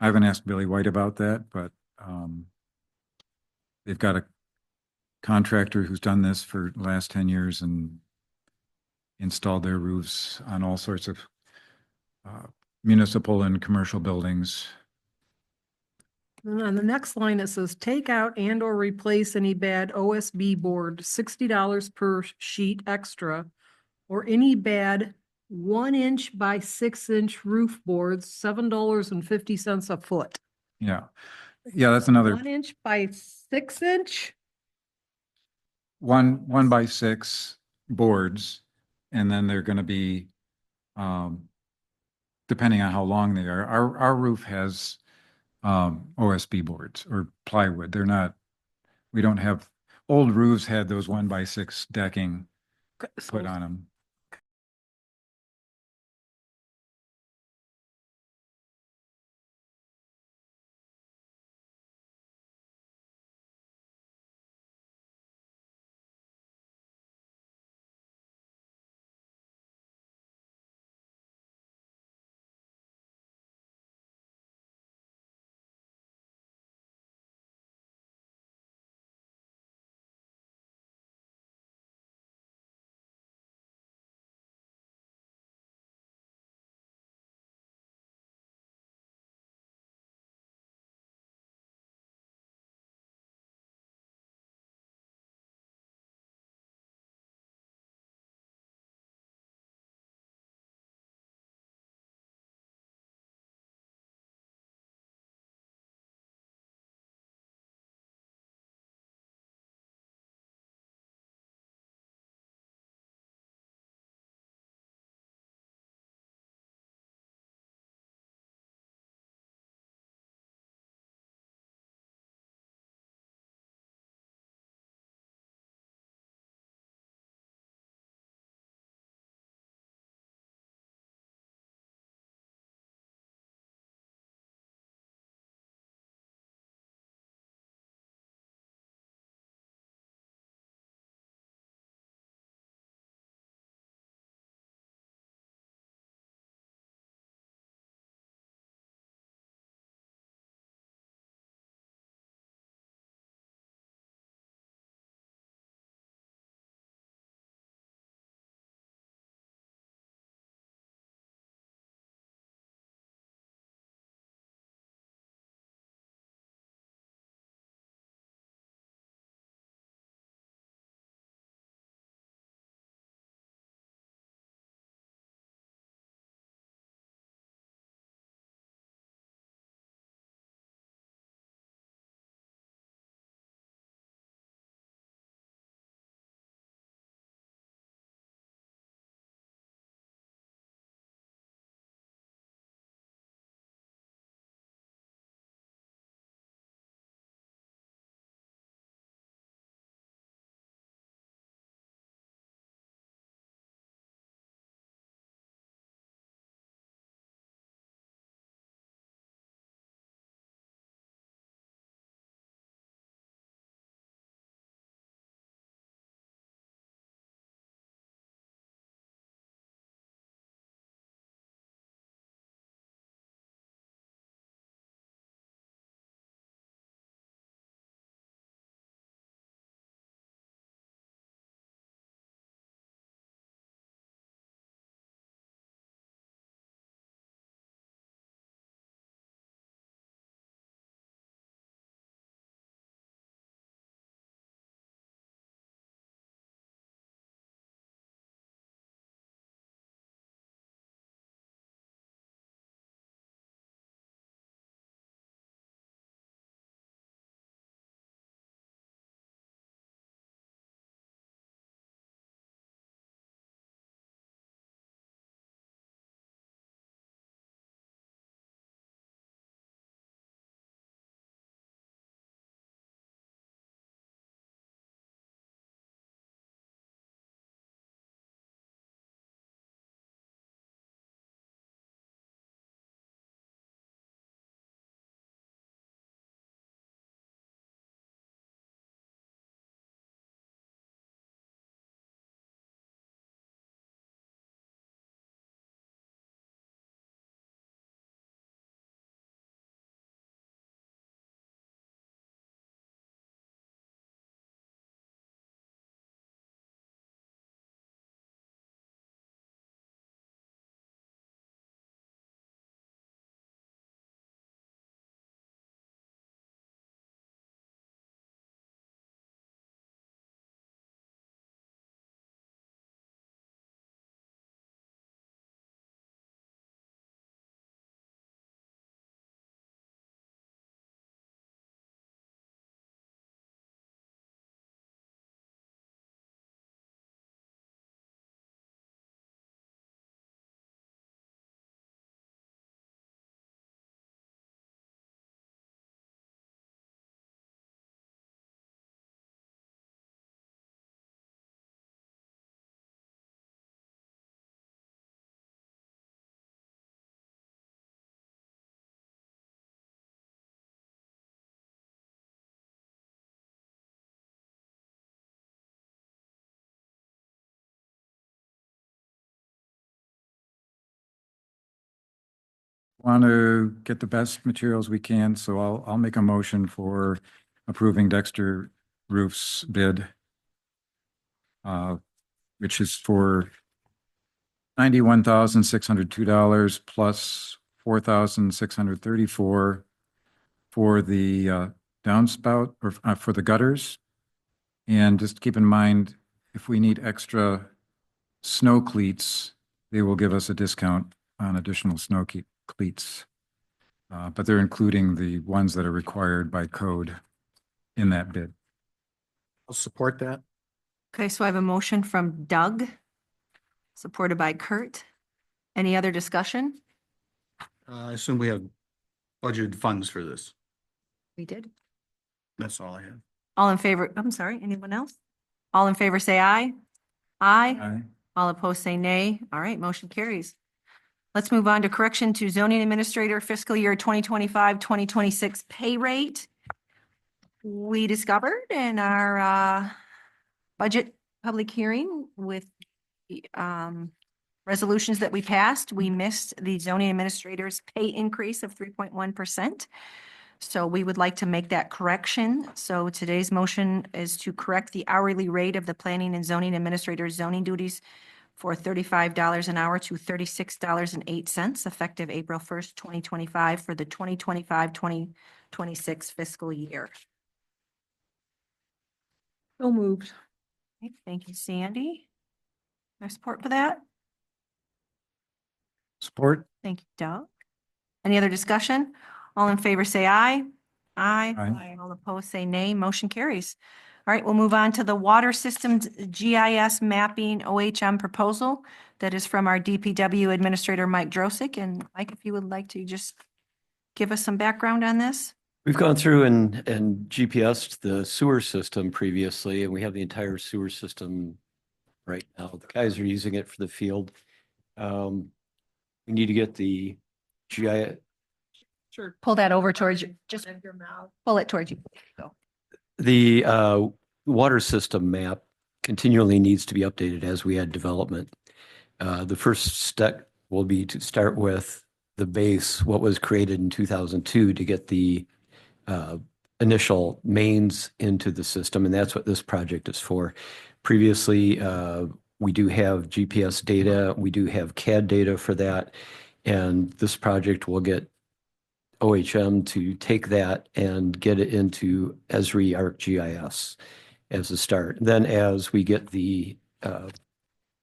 haven't asked Billy White about that, but they've got a contractor who's done this for the last 10 years and installed their roofs on all sorts of municipal and commercial buildings. And on the next line, it says take out and or replace any bad OSB board, $60 per sheet extra, or any bad 1-inch by 6-inch roof boards, $7.50 a foot. Yeah. Yeah, that's another 1-inch by 6-inch? one by 6 boards. And then they're going to be, depending on how long they are, our roof has OSB boards or plywood. They're not, we don't have, old roofs had those 1 by 6 decking put on them. want to get the best materials we can, so I'll make a motion for approving Dexter Roof's bid, which is for $91,602 plus $4,634 for the downspout or for the gutters. And just keep in mind, if we need extra snow cleats, they will give us a discount on additional cleats. But they're including the ones that are required by code in that bid. I'll support that. Okay, so I have a motion from Doug, supported by Kurt. Any other discussion? I assume we have budgeted funds for this. We did. That's all I have. All in favor, I'm sorry, anyone else? All in favor, say aye. Aye. Aye. All opposed, say nay. All right, motion carries. Let's move on to correction to zoning administrator fiscal year 2025-2026 pay rate. We discovered in our budget public hearing with the resolutions that we passed, we missed the zoning administrator's pay increase of 3.1%. So we would like to make that correction. So today's motion is to correct the hourly rate of the planning and zoning administrator's zoning duties for $35 an hour to $36.08, effective April 1st, 2025 for the 2025-2026 fiscal year. So moved. Okay, thank you, Sandy. No support for that? Support? Thank you, Doug. Any other discussion? All in favor, say aye. Aye. Aye. All opposed, say nay. Motion carries. All right, we'll move on to the water systems GIS mapping OHM proposal that is from our DPW Administrator, Mike Drosick. And Mike, if you would like to just give us some background on this? We've gone through and GPSed the sewer system previously, and we have the entire sewer system right now. The guys are using it for the field. We need to get the GIS. Sure. Pull that over towards you. Just Your mouth. pull it towards you. Go. The water system map continually needs to be updated as we add development. The first step will be to start with the base, what was created in 2002 to get the initial mains into the system, and that's what this project is for. Previously, we do have GPS data, we do have CAD data for that, and this project will get OHM to take that and get it into Esri ArcGIS as a start. Then as we get the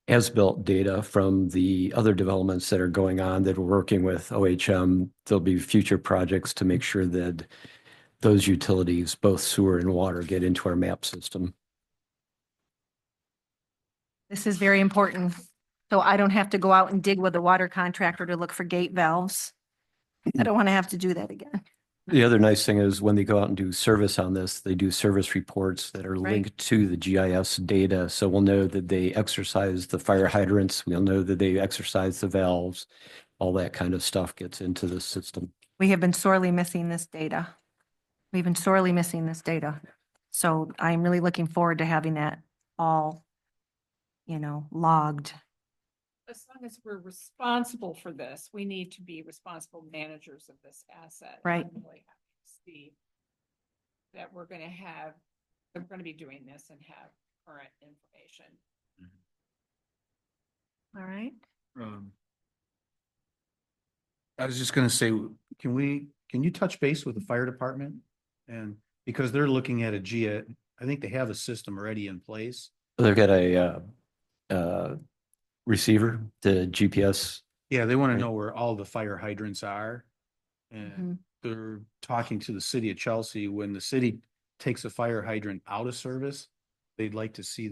as-built data from the other developments that are going on that we're working with OHM, there'll be future projects to make sure that those utilities, both sewer and water, get into our map system. This is very important. So I don't have to go out and dig with a water contractor to look for gate valves. I don't want to have to do that again. The other nice thing is when they go out and do service on this, they do service reports that are Right. linked to the GIS data. So we'll know that they exercise the fire hydrants. We'll know that they exercise the valves. All that kind of stuff gets into the system. We have been sorely missing this data. We've been sorely missing this data. So I'm really looking forward to having that all, logged. As long as we're responsible for this, we need to be responsible managers of this asset. Right. I'm really happy to see that we're gonna be doing this and have current information. All right. I was just gonna say, can you touch base with the fire department? And because they're looking at I think they have a system already in place. They've got a receiver, the GPS. Yeah, they want Right. to know where all the fire hydrants are. And they're talking to the city of Chelsea. When the city takes a fire hydrant out of service, they'd like to see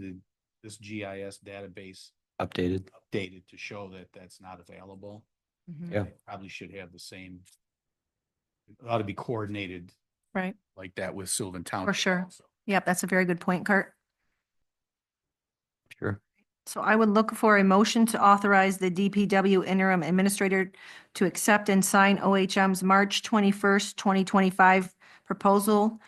this GIS database Updated. updated to show that that's not available. Mhm. Yeah. They probably should have the same. It ought to be coordinated Right. like that with Sylvan Town. For sure. Yep, that's a very good point, Kurt. Sure. So I would look for a motion to authorize the DPW interim administrator to accept and sign OHM's March 21st, 2025 proposal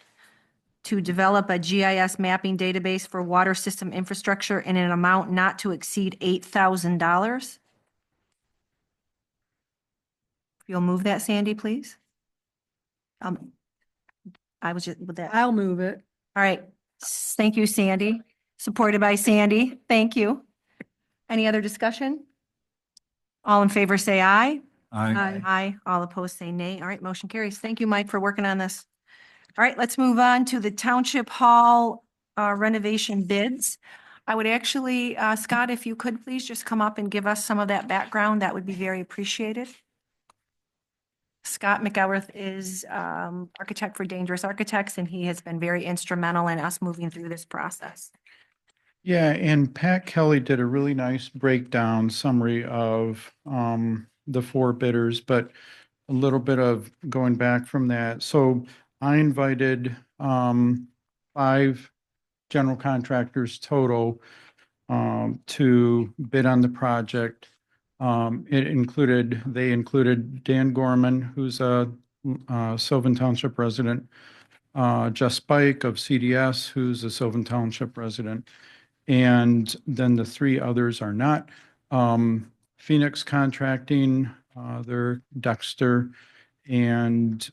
to develop a GIS mapping database for water system infrastructure in an amount not to exceed $8,000. If you'll move that, Sandy, please. I was just with that. I'll move it. All right. Thank you, Sandy. Supported by Sandy. Thank you. Any other discussion? All in favor, say aye. Aye. Aye. All opposed, say nay. All right, motion carries. Thank you, Mike, for working on this. All right, let's move on to the Township Hall renovation bids. I would actually, Scott, if you could please just come up and give us some of that background, that would be very appreciated. Scott McElworth is architect for Dangerous Architects, and he has been very instrumental in us moving through this process. Yeah, and Pat Kelly did a really nice breakdown summary of the four bidders, but a little bit of going back from that. So I invited 5 general contractors total to bid on the project. They included Dan Gorman, who's a Sylvan Township resident, Jess Spike of CDS, who's a Sylvan Township resident, and then the 3 others are not. Phoenix Contracting, they're Dexter, and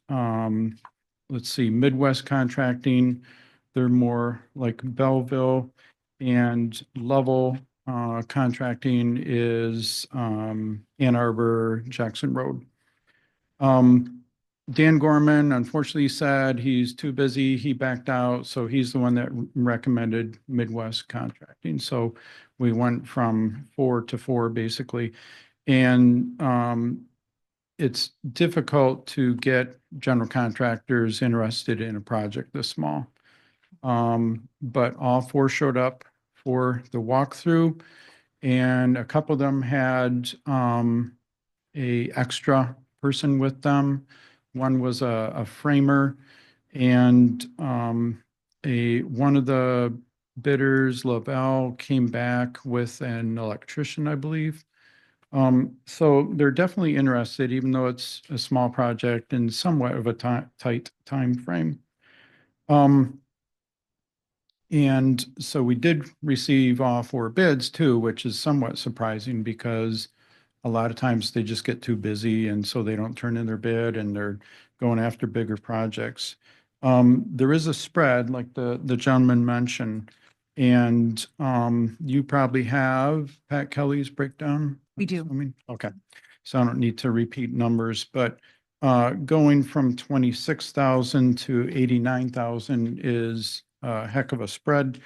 let's see, Midwest Contracting, they're more like Belleville, and Level Contracting is Ann Arbor, Jackson Road. Dan Gorman unfortunately said he's too busy. He backed out, so he's the one that recommended Midwest Contracting. So we went from 4 to 4 basically. And it's difficult to get general contractors interested in a project this small. But all 4 showed up for the walkthrough, and a couple of them had a extra person with them. One was a framer, and one of the bidders, Lavelle, came back with an electrician, I believe. So they're definitely interested, even though it's a small project and somewhat of a tight time frame. And so we did receive all 4 bids too, which is somewhat surprising because a lot of times they just get too busy and so they don't turn in their bid and they're going after bigger projects. There is a spread like the gentleman mentioned, and you probably have Pat Kelly's breakdown. We do. I mean, okay, so I don't need to repeat numbers, but going from 26,000 to 89,000 is a heck of a spread.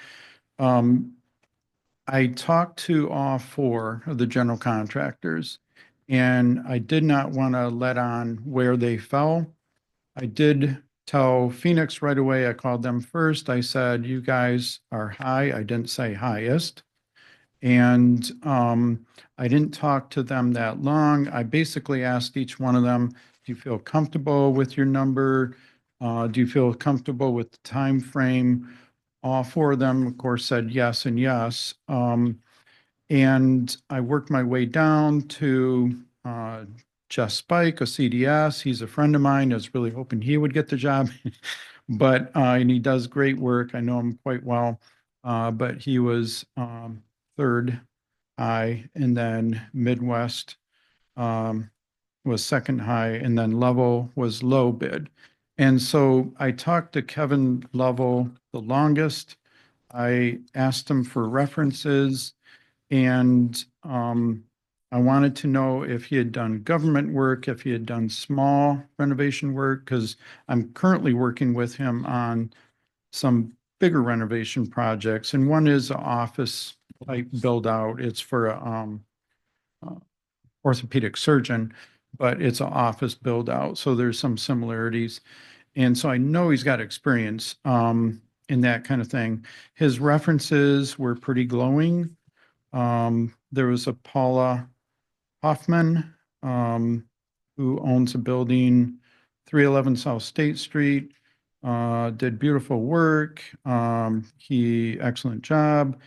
I talked to all 4 of the general contractors, and I did not want to let on where they fell. I did tell Phoenix right away. I called them first. I said, you guys are high. I didn't say highest. And I didn't talk to them that long. I basically asked each one of them, do you feel comfortable with your number? Do you feel comfortable with the time frame? All 4 of them, of course, said yes and yes. And I worked my way down to Jess Spike, a CDS. He's a friend of mine. I was really hoping he would get the job. But and he does great work. I know him quite well. But he was 3rd high, and then Midwest was 2nd high, and then Level was low bid. And so I talked to Kevin Level the longest. I asked him for references, and I wanted to know if he had done government work, if he had done small renovation work, because I'm currently working with him on some bigger renovation projects. And one is an office type build out. It's for a orthopedic surgeon, but it's an office build out. So there's some similarities. And so I know he's got experience in that kind of thing. His references were pretty glowing. There was a Paula Hoffman who owns a building, 311 South State Street, did beautiful work. Excellent job.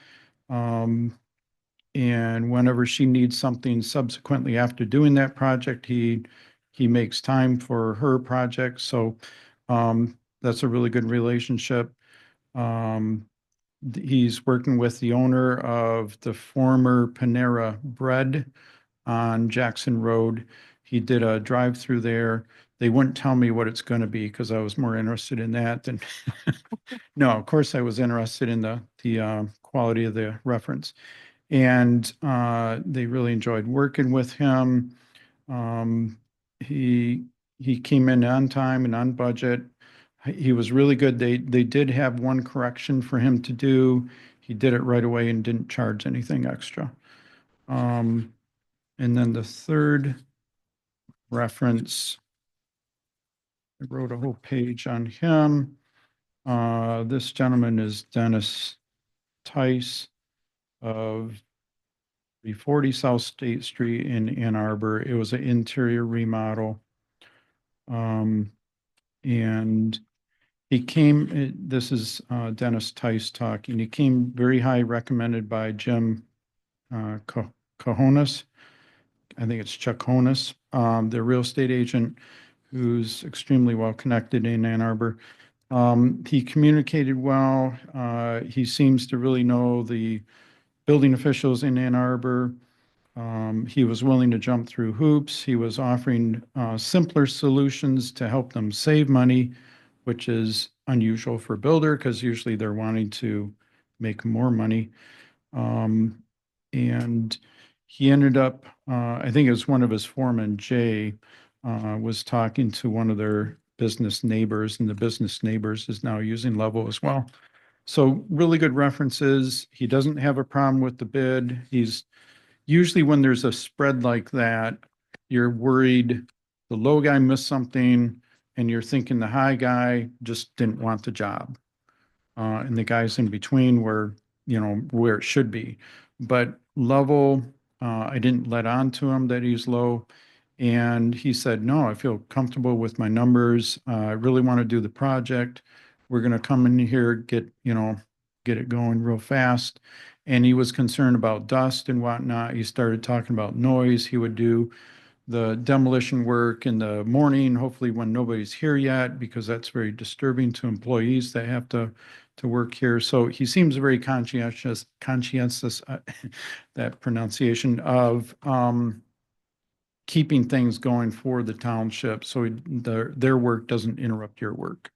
And whenever she needs something subsequently after doing that project, he makes time for her project. So that's a really good relationship. He's working with the owner of the former Panera Bread on Jackson Road. He did a drive-through there. They wouldn't tell me what it's going to be because I was more interested in that than, no, of course I was interested in the quality of the reference. And they really enjoyed working with him. Um, he he came in on time and on budget. He was really good. They did have one correction for him to do. He did it right away and didn't charge anything extra. And then the third reference, I wrote a whole page on him. This gentleman is Dennis Tice of 340 South State Street in Ann Arbor. It was an interior remodel. And he came, this is Dennis Tice talking. He came very high, recommended by Jim Cahonas. I think it's Chuck Honus, the real estate agent who's extremely well connected in Ann Arbor. He communicated well. He seems to really know the building officials in Ann Arbor. He was willing to jump through hoops. He was offering simpler solutions to help them save money, which is unusual for a builder because usually they're wanting to make more money. And he ended up, I think it was one of his foremen, Jay, was talking to one of their business neighbors, and the business neighbors is now using Level as well. So really good references. He doesn't have a problem with the bid. He's usually when there's a spread like that, you're worried the low guy missed something and you're thinking the high guy just didn't want the job. And the guys in between were, where it should be. But Level, I didn't let on to him that he's low. And he said, no, I feel comfortable with my numbers. I really want to do the project. We're going to come in here, get it going real fast. And he was concerned about dust and whatnot. He started talking about noise. He would do the demolition work in the morning, hopefully when nobody's here yet, because that's very disturbing to employees that have to work here. So he seems very conscientious, that pronunciation of keeping things going for the township. So their work doesn't interrupt your work.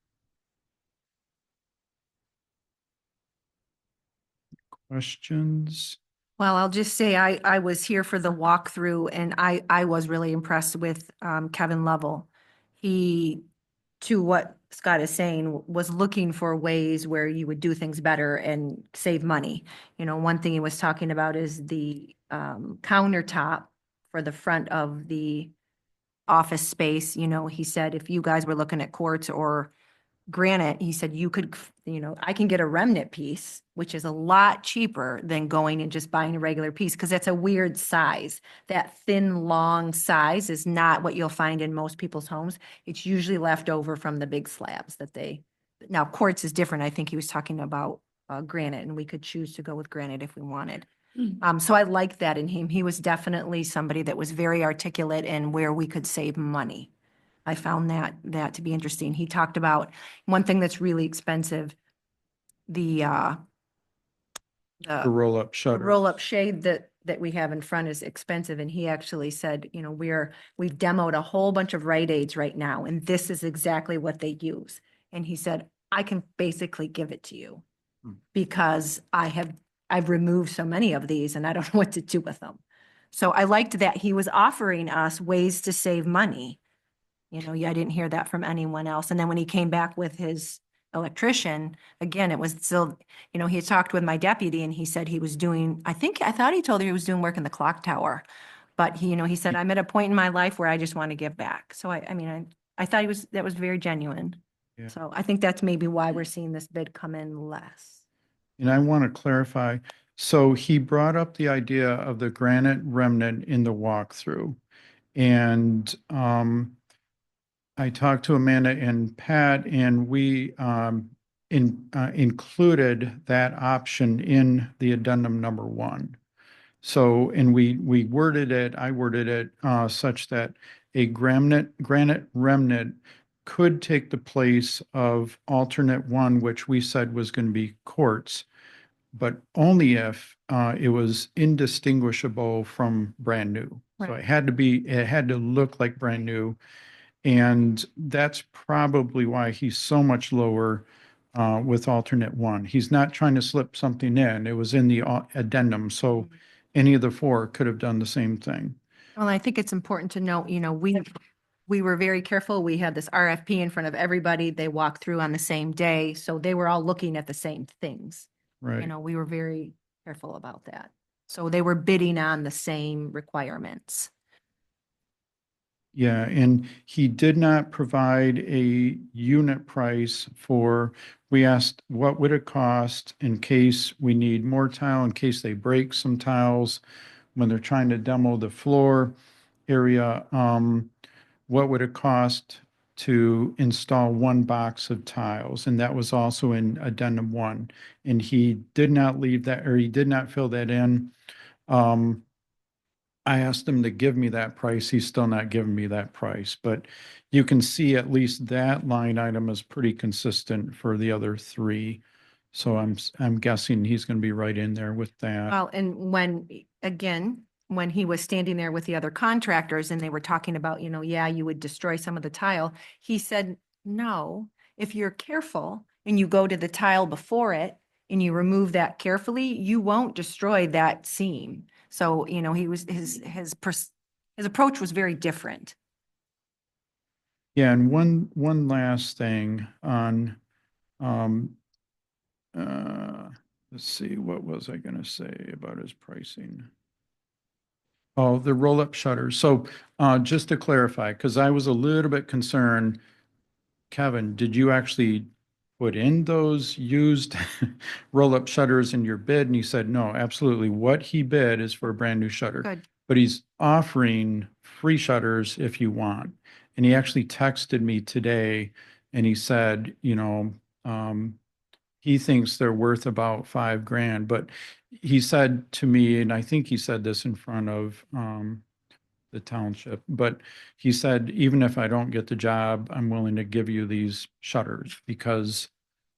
Questions? Well, I'll just say I was here for the walkthrough and I was really impressed with Kevin Lovell. He, to what Scott is saying, was looking for ways where you would do things better and save money. One thing he was talking about is the countertop for the front of the office space. He said if you guys were looking at quartz or granite, he said you could, I can get a remnant piece, which is a lot cheaper than going and just buying a regular piece because it's a weird size. That thin, long size is not what you'll find in most people's homes. It's usually left over from the big slabs now quartz is different. I think he was talking about granite, and we could choose to go with granite if we wanted. So I liked that in him. He was definitely somebody that was very articulate in where we could save money. I found that to be interesting. He talked about one thing that's really expensive, the roll-up shutter. roll-up shade that we have in front is expensive. And he actually said, we've demoed a whole bunch of Rite Aids right now, and this is exactly what they use. And he said, I can basically give it to you because I've removed so many of these and I don't know what to do with them. So I liked that he was offering us ways to save money. I didn't hear that from anyone else. And then when he came back with his electrician, again, it was still, he had talked with my deputy and he said he was doing, I thought he told her he was doing work in the clock tower. But he said, I'm at a point in my life where I just want to give back. So I thought that was very genuine. Yeah. So I think that's maybe why we're seeing this bid come in less. And I want to clarify. So he brought up the idea of the granite remnant in the walkthrough. And I talked to Amanda and Pat, and we included that option in the addendum number 1. So, and I worded it such that a granite remnant could take the place of alternate 1, which we said was going to be quartz. but only if it was indistinguishable from brand new. So Right. it had to look like brand new. And that's probably why he's so much lower with alternate one. He's not trying to slip something in. It was in the addendum, so any of the four could have done the same thing. Well, I think it's important to note, we were very careful. We had this RFP in front of everybody. They walked through on the same day, so they were all looking at the same things. Right. We were very careful about that. So they were bidding on the same requirements. Yeah, and he did not provide a unit price for, we asked, what would it cost in case we need more tile, in case they break some tiles when they're trying to demo the floor area? What would it cost to install one box of tiles? And that was also in addendum one. And he did not leave that, or he did not fill that in. I asked him to give me that price. He's still not giving me that price, but you can see at least that line item is pretty consistent for the other three. So I'm guessing he's going to be right in there with that. Well, and when he was standing there with the other contractors and they were talking about, yeah, you would destroy some of the tile, he said, no, if you're careful and you go to the tile before it and you remove that carefully, you won't destroy that seam. So, he was, his approach was very different. Yeah, and one last thing on, let's see, what was I going to say about his pricing? Oh, the roll-up shutters. So just to clarify, because I was a little bit concerned, Kevin, did you actually put in those used roll-up shutters in your bid? And he said, no, absolutely. What he bid is for a brand new shutter. Good. But he's offering free shutters if you want. And he actually texted me today and he said, he thinks they're worth about $5,000. But he said to me, and I think he said this in front of the township, but he said, even if I don't get the job, I'm willing to give you these shutters because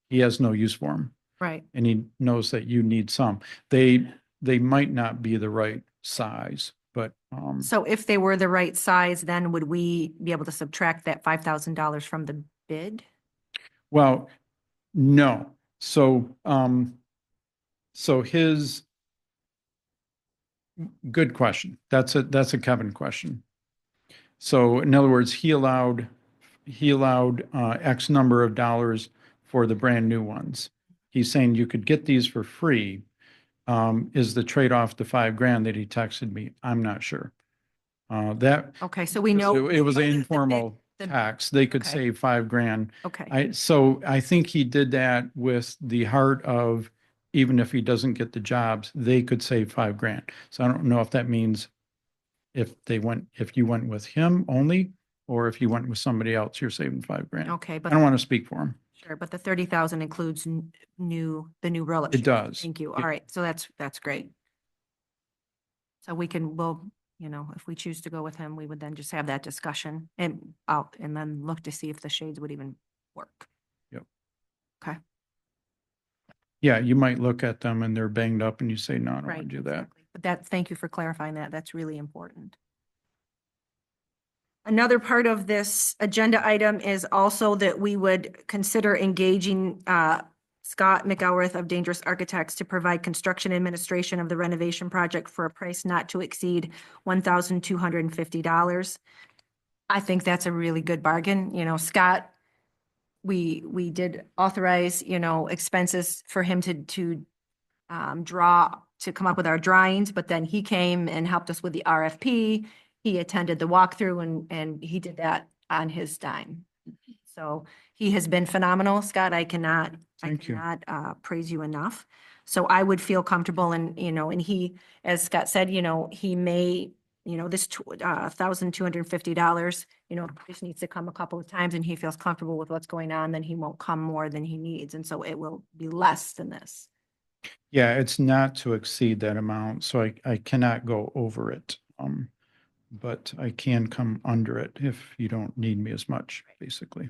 he has no use for them. Right. And he knows that you need some. They might not be the right size, but So if they were the right size, then would we be able to subtract that $5,000 from the bid? well, no. So his good question. That's a Kevin question. So in other words, he allowed X number of dollars for the brand new ones. He's saying you could get these for free. Is the trade-off the $5,000 that he texted me? I'm not sure. Okay, so we know. It was an informal the- tax. They could okay. save $5,000. Okay, So I think he did that with the heart of, even if he doesn't get the jobs, they could save $5,000. So I don't know if that means if you went with him only, or if you went with somebody else, you're saving $5,000. okay, I but don't want to speak for him. sure, but the 30,000 includes the new roll-up. It sheet. does. Thank you. It- All right, so that's great. So we'll, if we choose to go with him, we would then just have that discussion and then look to see if the shades would even work. Yep. Okay. Yeah, you might look at them and they're banged up and you say, no, I don't Right. want to do that. Exactly. But thank you for clarifying that. That's really important. Another part of this agenda item is also that we would consider engaging Scott McElrath of Dangerous Architects to provide construction administration of the renovation project for a price not to exceed $1,250. I think that's a really good bargain. Scott, we did authorize, expenses for him to come up with our drawings, but then he came and helped us with the RFP. He attended the walkthrough and he did that on his dime. So he has been phenomenal, Scott. I cannot praise you enough. So I would feel comfortable and he, as Scott said, he may, this $1,250, just needs to come a couple of times and he feels comfortable with what's going on, then he won't come more than he needs. And so it will be less than this. Yeah, it's not to exceed that amount, so I cannot go over it. But I can come under it if you don't need me as much, basically.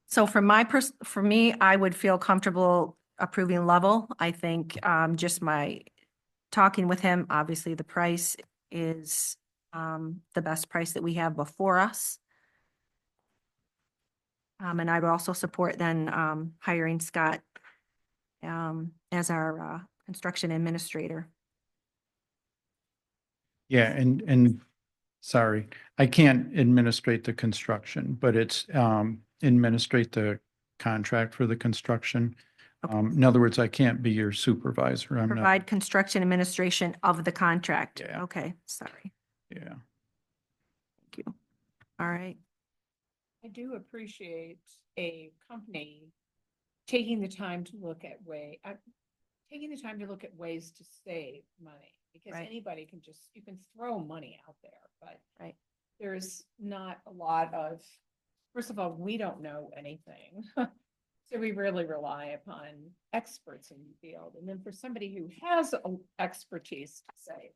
So for me, I would feel comfortable approving Level. I think, just my talking with him, obviously the price is, the best price that we have before us. And I would also support then, hiring Scott, as our, construction administrator. Yeah, and sorry, I can't administrate the construction, but it's administrate the contract for the construction. In other words, I can't be your supervisor. I'm not, Provide construction administration of the contract. Yeah. Okay, sorry. yeah. Thank you. All right. I do appreciate a company taking the time to look at ways to save money. Because Right. anybody can you can throw money out there, but Right. there's not a lot of, first of all, we don't know anything. So we really rely upon experts in the field. And then for somebody who has expertise to say,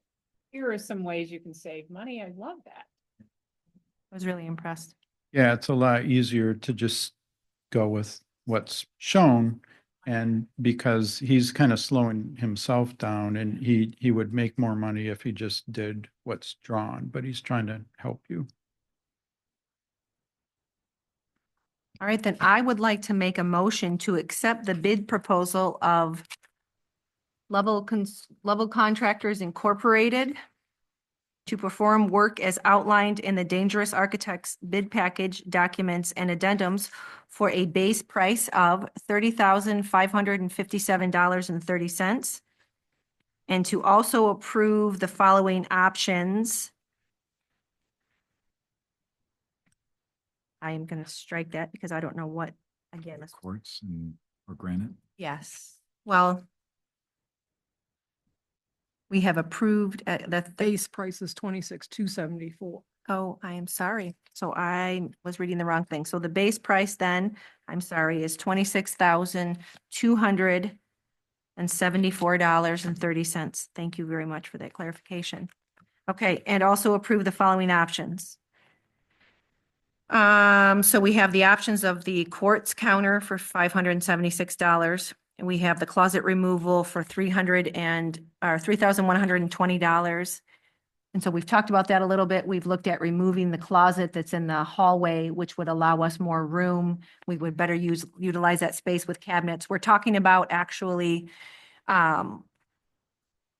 here are some ways you can save money, I love that. I was really impressed. Yeah, it's a lot easier to just go with what's shown. And because he's kind of slowing himself down and he would make more money if he just did what's drawn, but he's trying to help you. All right, then I would like to make a motion to accept the bid proposal of Level Contractors Incorporated to perform work as outlined in the Dangerous Architects bid package documents and addendums for a base price of $30,557.30. And to also approve the following options. I am going to strike that because I don't know what, again, this- Quartz and, or granite? yes, well, we have approved the Base price is 26,274. oh, I am sorry. So I was reading the wrong thing. So the base price then, I'm sorry, is $26,274.30. Thank you very much for that clarification. Okay, and also approve the following options. So we have the options of the quartz counter for $576. And we have the closet removal for $3,120. And so we've talked about that a little bit. We've looked at removing the closet that's in the hallway, which would allow us more room. We would better utilize that space with cabinets. We're talking about actually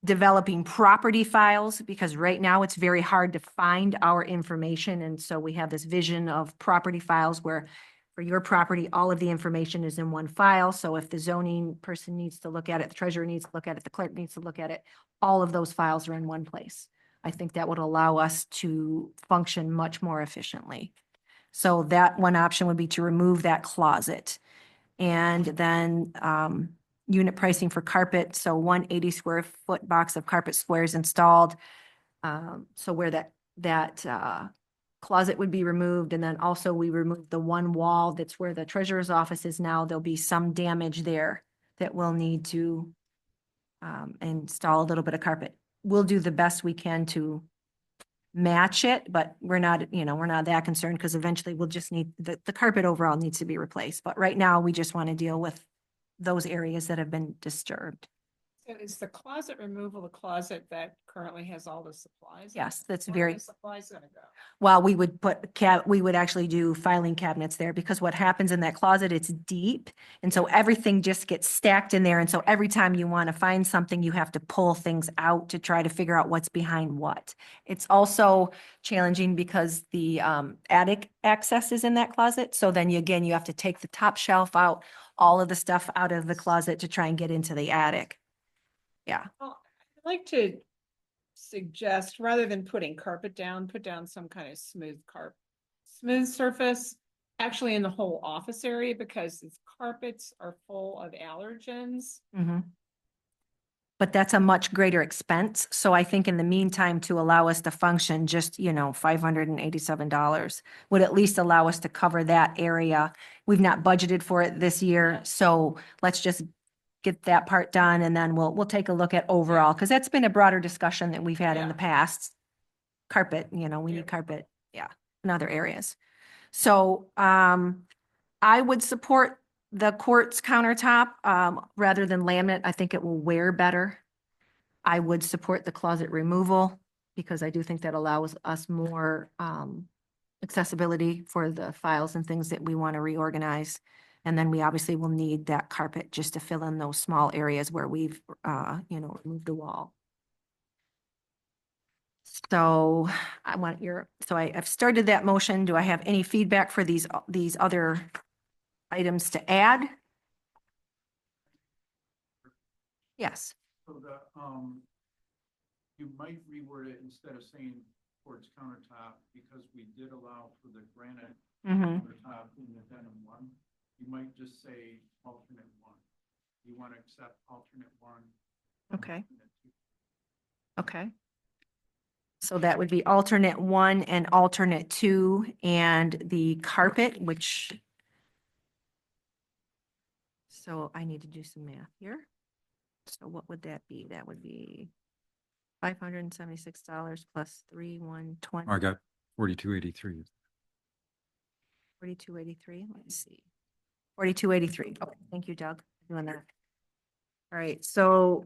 developing property files because right now it's very hard to find our information. And so we have this vision of property files where for your property, all of the information is in one file. So if the zoning person needs to look at it, the treasurer needs to look at it, the clerk needs to look at it, all of those files are in one place. I think that would allow us to function much more efficiently. So that one option would be to remove that closet. And then unit pricing for carpet, so 180 square foot box of carpet squares installed. So where that closet would be removed, and then also we removed the one wall that's where the treasurer's office is now. There'll be some damage there that we'll need to install a little bit of carpet. We'll do the best we can to match it, but we're not that concerned because eventually we'll just need, the carpet overall needs to be replaced. But right now, we just want to deal with those areas that have been disturbed. So is the closet removal the closet that currently has all the supplies? Yes, that's Where are very, the supplies gonna go? well, we would we would actually do filing cabinets there because what happens in that closet, it's deep. And so everything just gets stacked in there. And so every time you want to find something, you have to pull things out to try to figure out what's behind what. It's also challenging because the attic access is in that closet. So then again, you have to take the top shelf out, all of the stuff out of the closet to try and get into the attic. Yeah. Well, I'd like to suggest, rather than putting carpet down, put down some kind of smooth surface, actually in the whole office area, because these carpets are full of allergens. Mhm. But that's a much greater expense. So I think in the meantime, to allow us to function, just, $587 would at least allow us to cover that area. We've not budgeted for it this year, so let's just get that part done and then we'll take a look at overall, because that's been a broader discussion that we've had in the Yeah. past. Carpet, we Yeah. need carpet, in other areas. So I would support the quartz countertop, rather than laminate, I think it will wear better. I would support the closet removal because I do think that allows us more, accessibility for the files and things that we want to reorganize. And then we obviously will need that carpet just to fill in those small areas where we've, removed the wall. So I've started that motion. Do I have any feedback for these other items to add? Yes. So you might reword it instead of saying quartz countertop, because we did allow for the granite countertop in the denim one. You might just say alternate one. You want to accept alternate one. Okay. alternate two. Okay. So that would be alternate 1 and alternate 2, and the carpet, which. So I need to do some math here. So what would that be? That would be $576 plus 3,120. I got 4283. 4283, let's see. 4283. Okay, thank you, Doug, for doing that. All right, so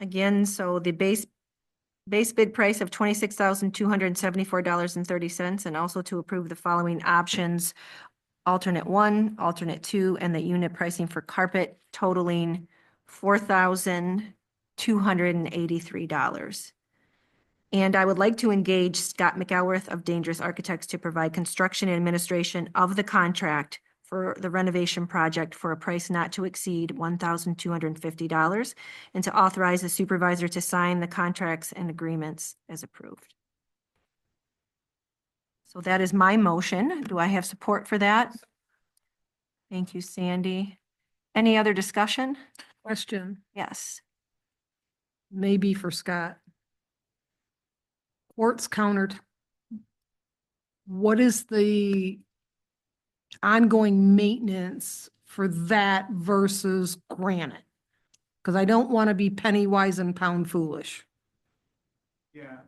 again, so the base bid price of $26,274.30, and also to approve the following options: alternate 1, alternate 2, and the unit pricing for carpet totaling $4,283. And I would like to engage Scott McElworth of Dangerous Architects to provide construction and administration of the contract for the renovation project for a price not to exceed $1,250, and to authorize the supervisor to sign the contracts and agreements as approved. So that is my motion. Do I have support for that? Thank you, Sandy. Any other discussion? Question, Yes. maybe for Scott. Quartz countered. What is the ongoing maintenance for that versus granite? Because I don't want to be penny wise and pound foolish. Yeah,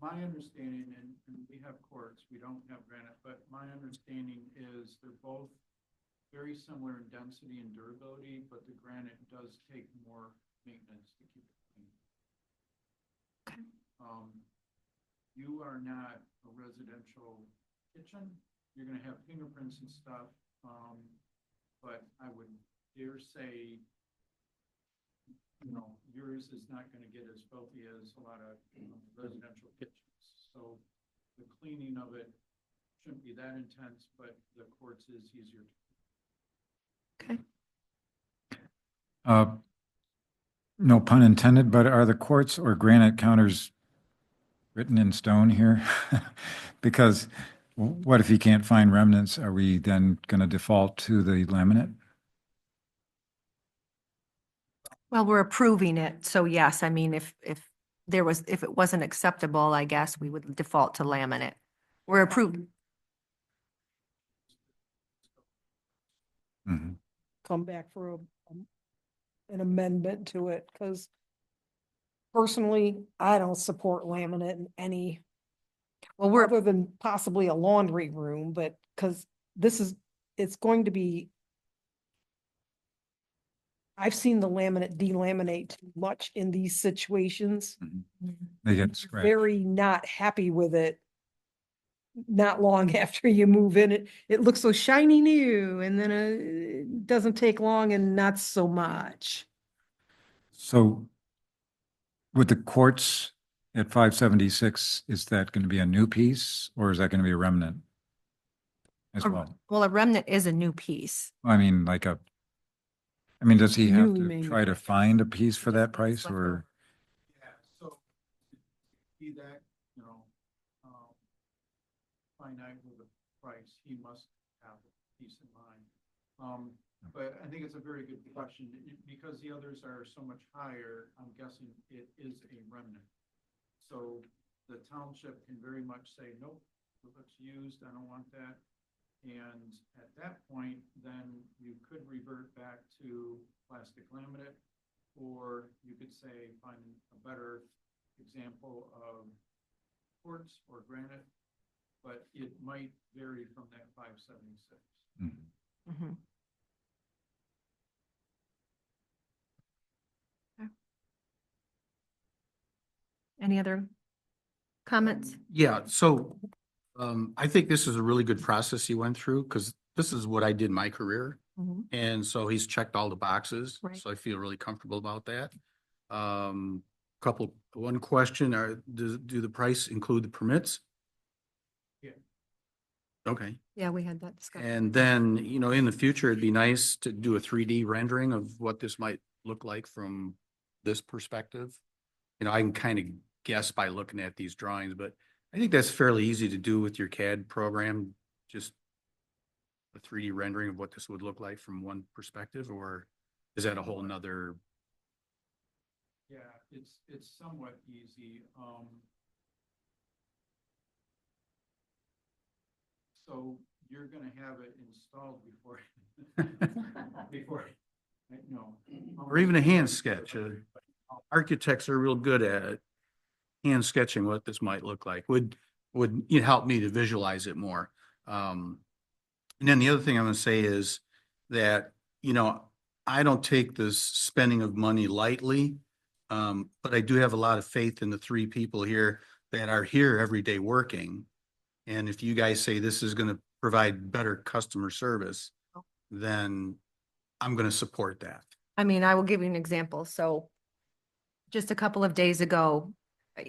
my understanding, and we have quartz, we don't have granite, but my understanding is they're both very similar in density and durability, but the granite does take more maintenance to keep it clean. Okay. You are not a residential kitchen. You're gonna have fingerprints and stuff, but I would dare say, yours is not gonna get as filthy as a lot of residential kitchens. So the cleaning of it shouldn't be that intense, but the quartz is easier. Okay. No pun intended, but are the quartz or granite counters written in stone here? Because what if you can't find remnants? Are we then going to default to the laminate? Well, we're approving it, so yes, I mean, if it wasn't acceptable, I guess we would default to laminate. We're approved. Mhm. Come back for an amendment to it, because personally, I don't support laminate in any, Well, other than possibly a laundry room, but because it's going to be, I've seen the laminate delaminate too much in these situations. They get scratched. Very not happy with it. Not long after you move in, it looks so shiny new, and then it doesn't take long and not so much. So with the quartz at 576, is that going to be a new piece or is that going to be a remnant as well? Well, a remnant is a new piece. I mean, does he have Newly to try to find a piece for that price Like or? Yeah, so be that, finite with the price, he must have peace in mind. But I think it's a very good question, because the others are so much higher, I'm guessing it is a remnant. So the township can very much say, nope, it looks used, I don't want that. And at that point, then you could revert back to plastic laminate, or you could say, find a better example of quartz or granite, but it might vary from that 576. Mhm. Mhm. Any other comments? Yeah, so I think this is a really good process he went through because this is what I did in my career. Mhm. And so he's checked all the boxes. Right. So I feel really comfortable about that. One question, do the price include the permits? Yeah. Okay. Yeah, we had that discussion. And then, in the future, it'd be nice to do a 3D rendering of what this might look like from this perspective. I can kind of guess by looking at these drawings, but I think that's fairly easy to do with your CAD program. Just a 3D rendering of what this would look like from one perspective, or is that a whole nother? Yeah, it's somewhat easy. So you're gonna have it installed before, before, no. Or even a hand sketch. Architects are real good at hand sketching what this might look like. Would help me to visualize it more. And then the other thing I'm gonna say is that, I don't take this spending of money lightly. But I do have a lot of faith in the three people here that are here every day working. And if you guys say this is gonna provide better customer service, then I'm gonna support that. I mean, I will give you an example. So just a couple of days ago,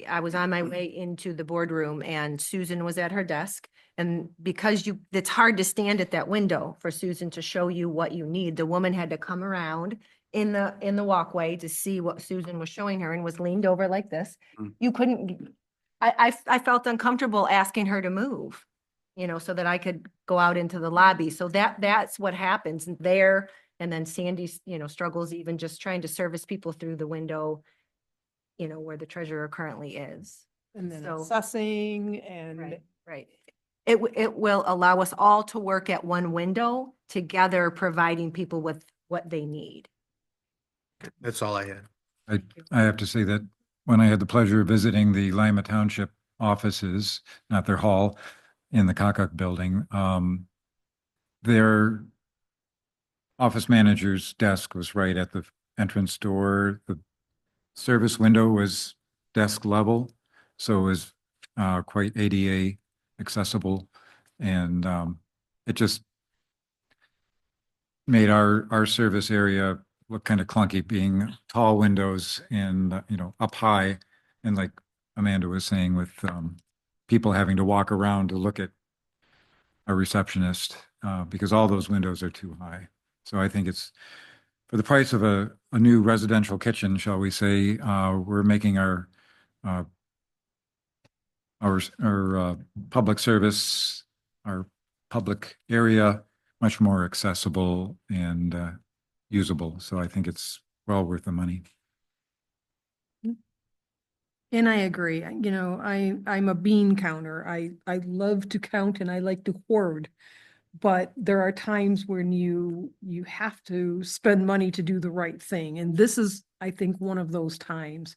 I was on my way into the boardroom and Susan was at her desk. And because it's hard to stand at that window for Susan to show you what you need. The woman had to come around in the walkway to see what Susan was showing her and was leaned over like this. Mm. You couldn't, I felt uncomfortable asking her to move, so that I could go out into the lobby. So that's what happens there. And then Sandy, struggles even just trying to service people through the window, where the treasurer currently is. And then So- assessing and. Right. It will allow us all to work at one window together, providing people with what they need. That's all I had. I have to say that when I had the pleasure of visiting the Lima Township offices, not their hall, in the Cocock building, their office manager's desk was right at the entrance door. The service window was desk level, so it was quite ADA accessible, and it just made our service area look kind of clunky, being tall windows and up high, and like Amanda was saying, with people having to walk around to look at a receptionist because all those windows are too high. So I think it's, for the price of a new residential kitchen, shall we say, we're making our public service, our public area much more accessible and usable. So I think it's well worth the money. And I agree, I'm a bean counter. I love to count and I like to hoard. But there are times when you have to spend money to do the right thing. And this is, I think, one of those times.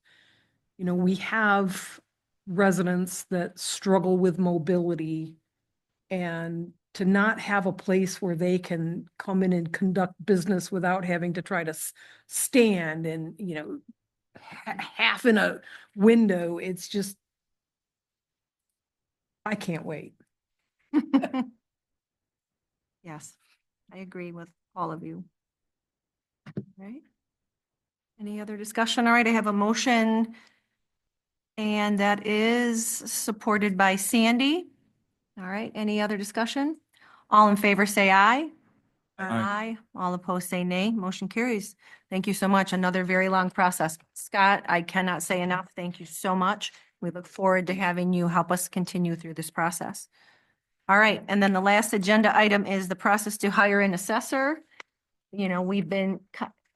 We have residents that struggle with mobility, and to not have a place where they can come in and conduct business without having to try to stand and, half in a window, it's just, I can't wait. Yes, I agree with all of you. Right? Any other discussion? All right, I have a motion. And that is supported by Sandy. All right, any other discussion? All in favor, say aye. Aye. All opposed, say nay. Motion carries. Thank you so much. Another very long process. Scott, I cannot say enough. Thank you so much. We look forward to having you help us continue through this process. All right, and then the last agenda item is the process to hire an assessor. We've been,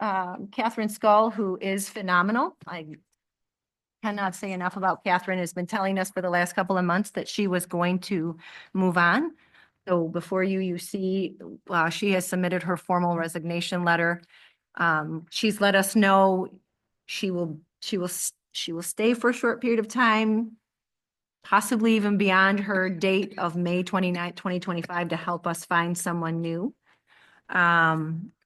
Catherine Skull, who is phenomenal. I cannot say enough about Catherine, has been telling us for the last couple of months that she was going to move on. So before you see, she has submitted her formal resignation letter. She's let us know she will stay for a short period of time, possibly even beyond her date of May 29th, 2025, to help us find someone new.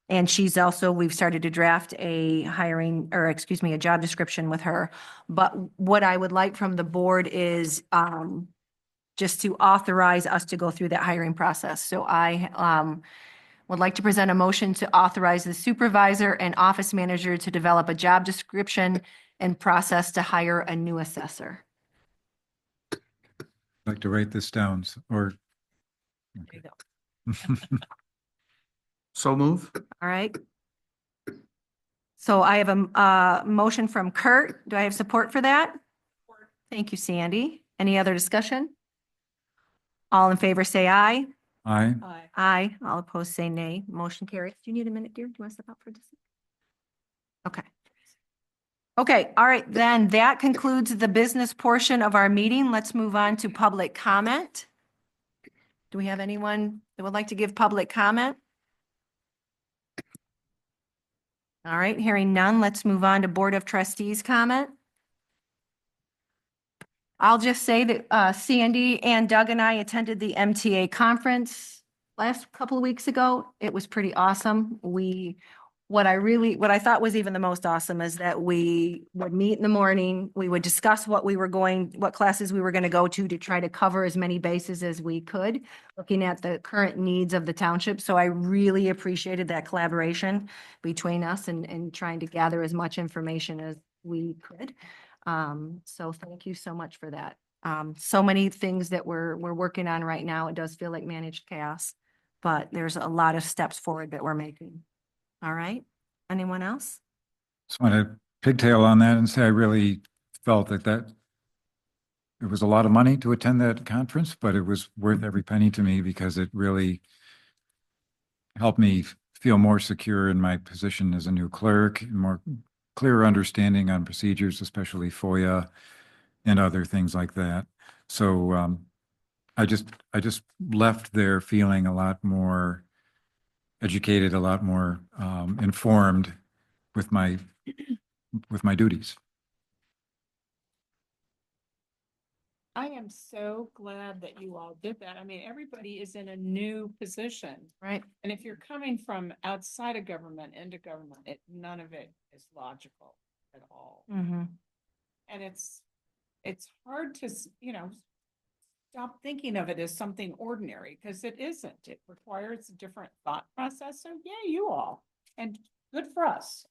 And she's also, we've started to draft a hiring, or excuse me, a job description with her. But what I would like from the board is just to authorize us to go through that hiring process. So I would like to present a motion to authorize the supervisor and office manager to develop a job description and process to hire a new assessor. I'd like to write this down or. There you go. So move. All right. So I have a motion from Kurt. Do I have support for that? Thank you, Sandy. Any other discussion? All in favor, say aye. Aye. Aye. All opposed, say nay. Motion carries. Do you need a minute, dear? Do you want to step up for just? Okay. Okay, all right, then that concludes the business portion of our meeting. Let's move on to public comment. Do we have anyone that would like to give public comment? All right, hearing none, let's move on to Board of Trustees comment. I'll just say that Sandy and Doug and I attended the MTA conference last couple of weeks ago. It was pretty awesome. What I thought was even the most awesome is that we would meet in the morning, we would discuss what classes we were going to go to try to cover as many bases as we could, looking at the current needs of the township. So I really appreciated that collaboration between us and trying to gather as much information as we could. So thank you so much for that. So many things that we're working on right now. It does feel like managed chaos, but there's a lot of steps forward that we're making. All right. Anyone else? Just want to pigtail on that and say I really felt that it was a lot of money to attend that conference, but it was worth every penny to me because it really helped me feel more secure in my position as a new clerk, and more clearer understanding on procedures, especially FOIA and other things like that. So I just left there feeling a lot more educated, a lot more informed with my duties. I am so glad that you all did that. I mean, everybody is in a new position. Right. And if you're coming from outside of government into government, none of it is logical at all. Mm-hmm. And it's hard to, stop thinking of it as something ordinary, because it isn't. It requires a different thought process. So yeah, you all, and good for us.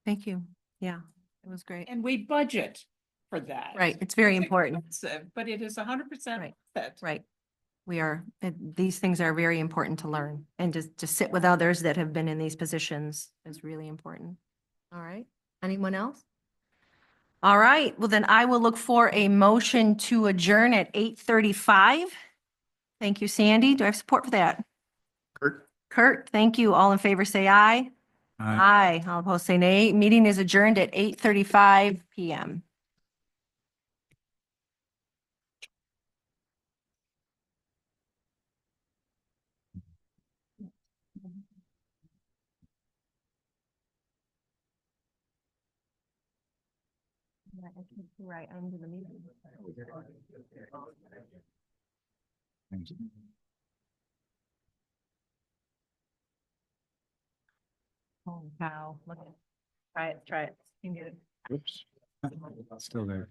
Thank you. Yeah, it was great. And we budget for that. Right. It's very important. Expensive, but it is 100% Right. worth it. Right. These things are very important to learn, and to sit with others that have been in these positions is really important. All right. Anyone else? All right. Well, then I will look for a motion to adjourn at 8:35. Thank you, Sandy. Do I have support for that? Kurt, thank you. All in favor, say aye. Aye. Aye. All opposed, say nay. Meeting is adjourned at 8:35 PM. Right, I'm to the meeting. Thanks. Holy cow, look at, try it, you can get it. Oops. Still there.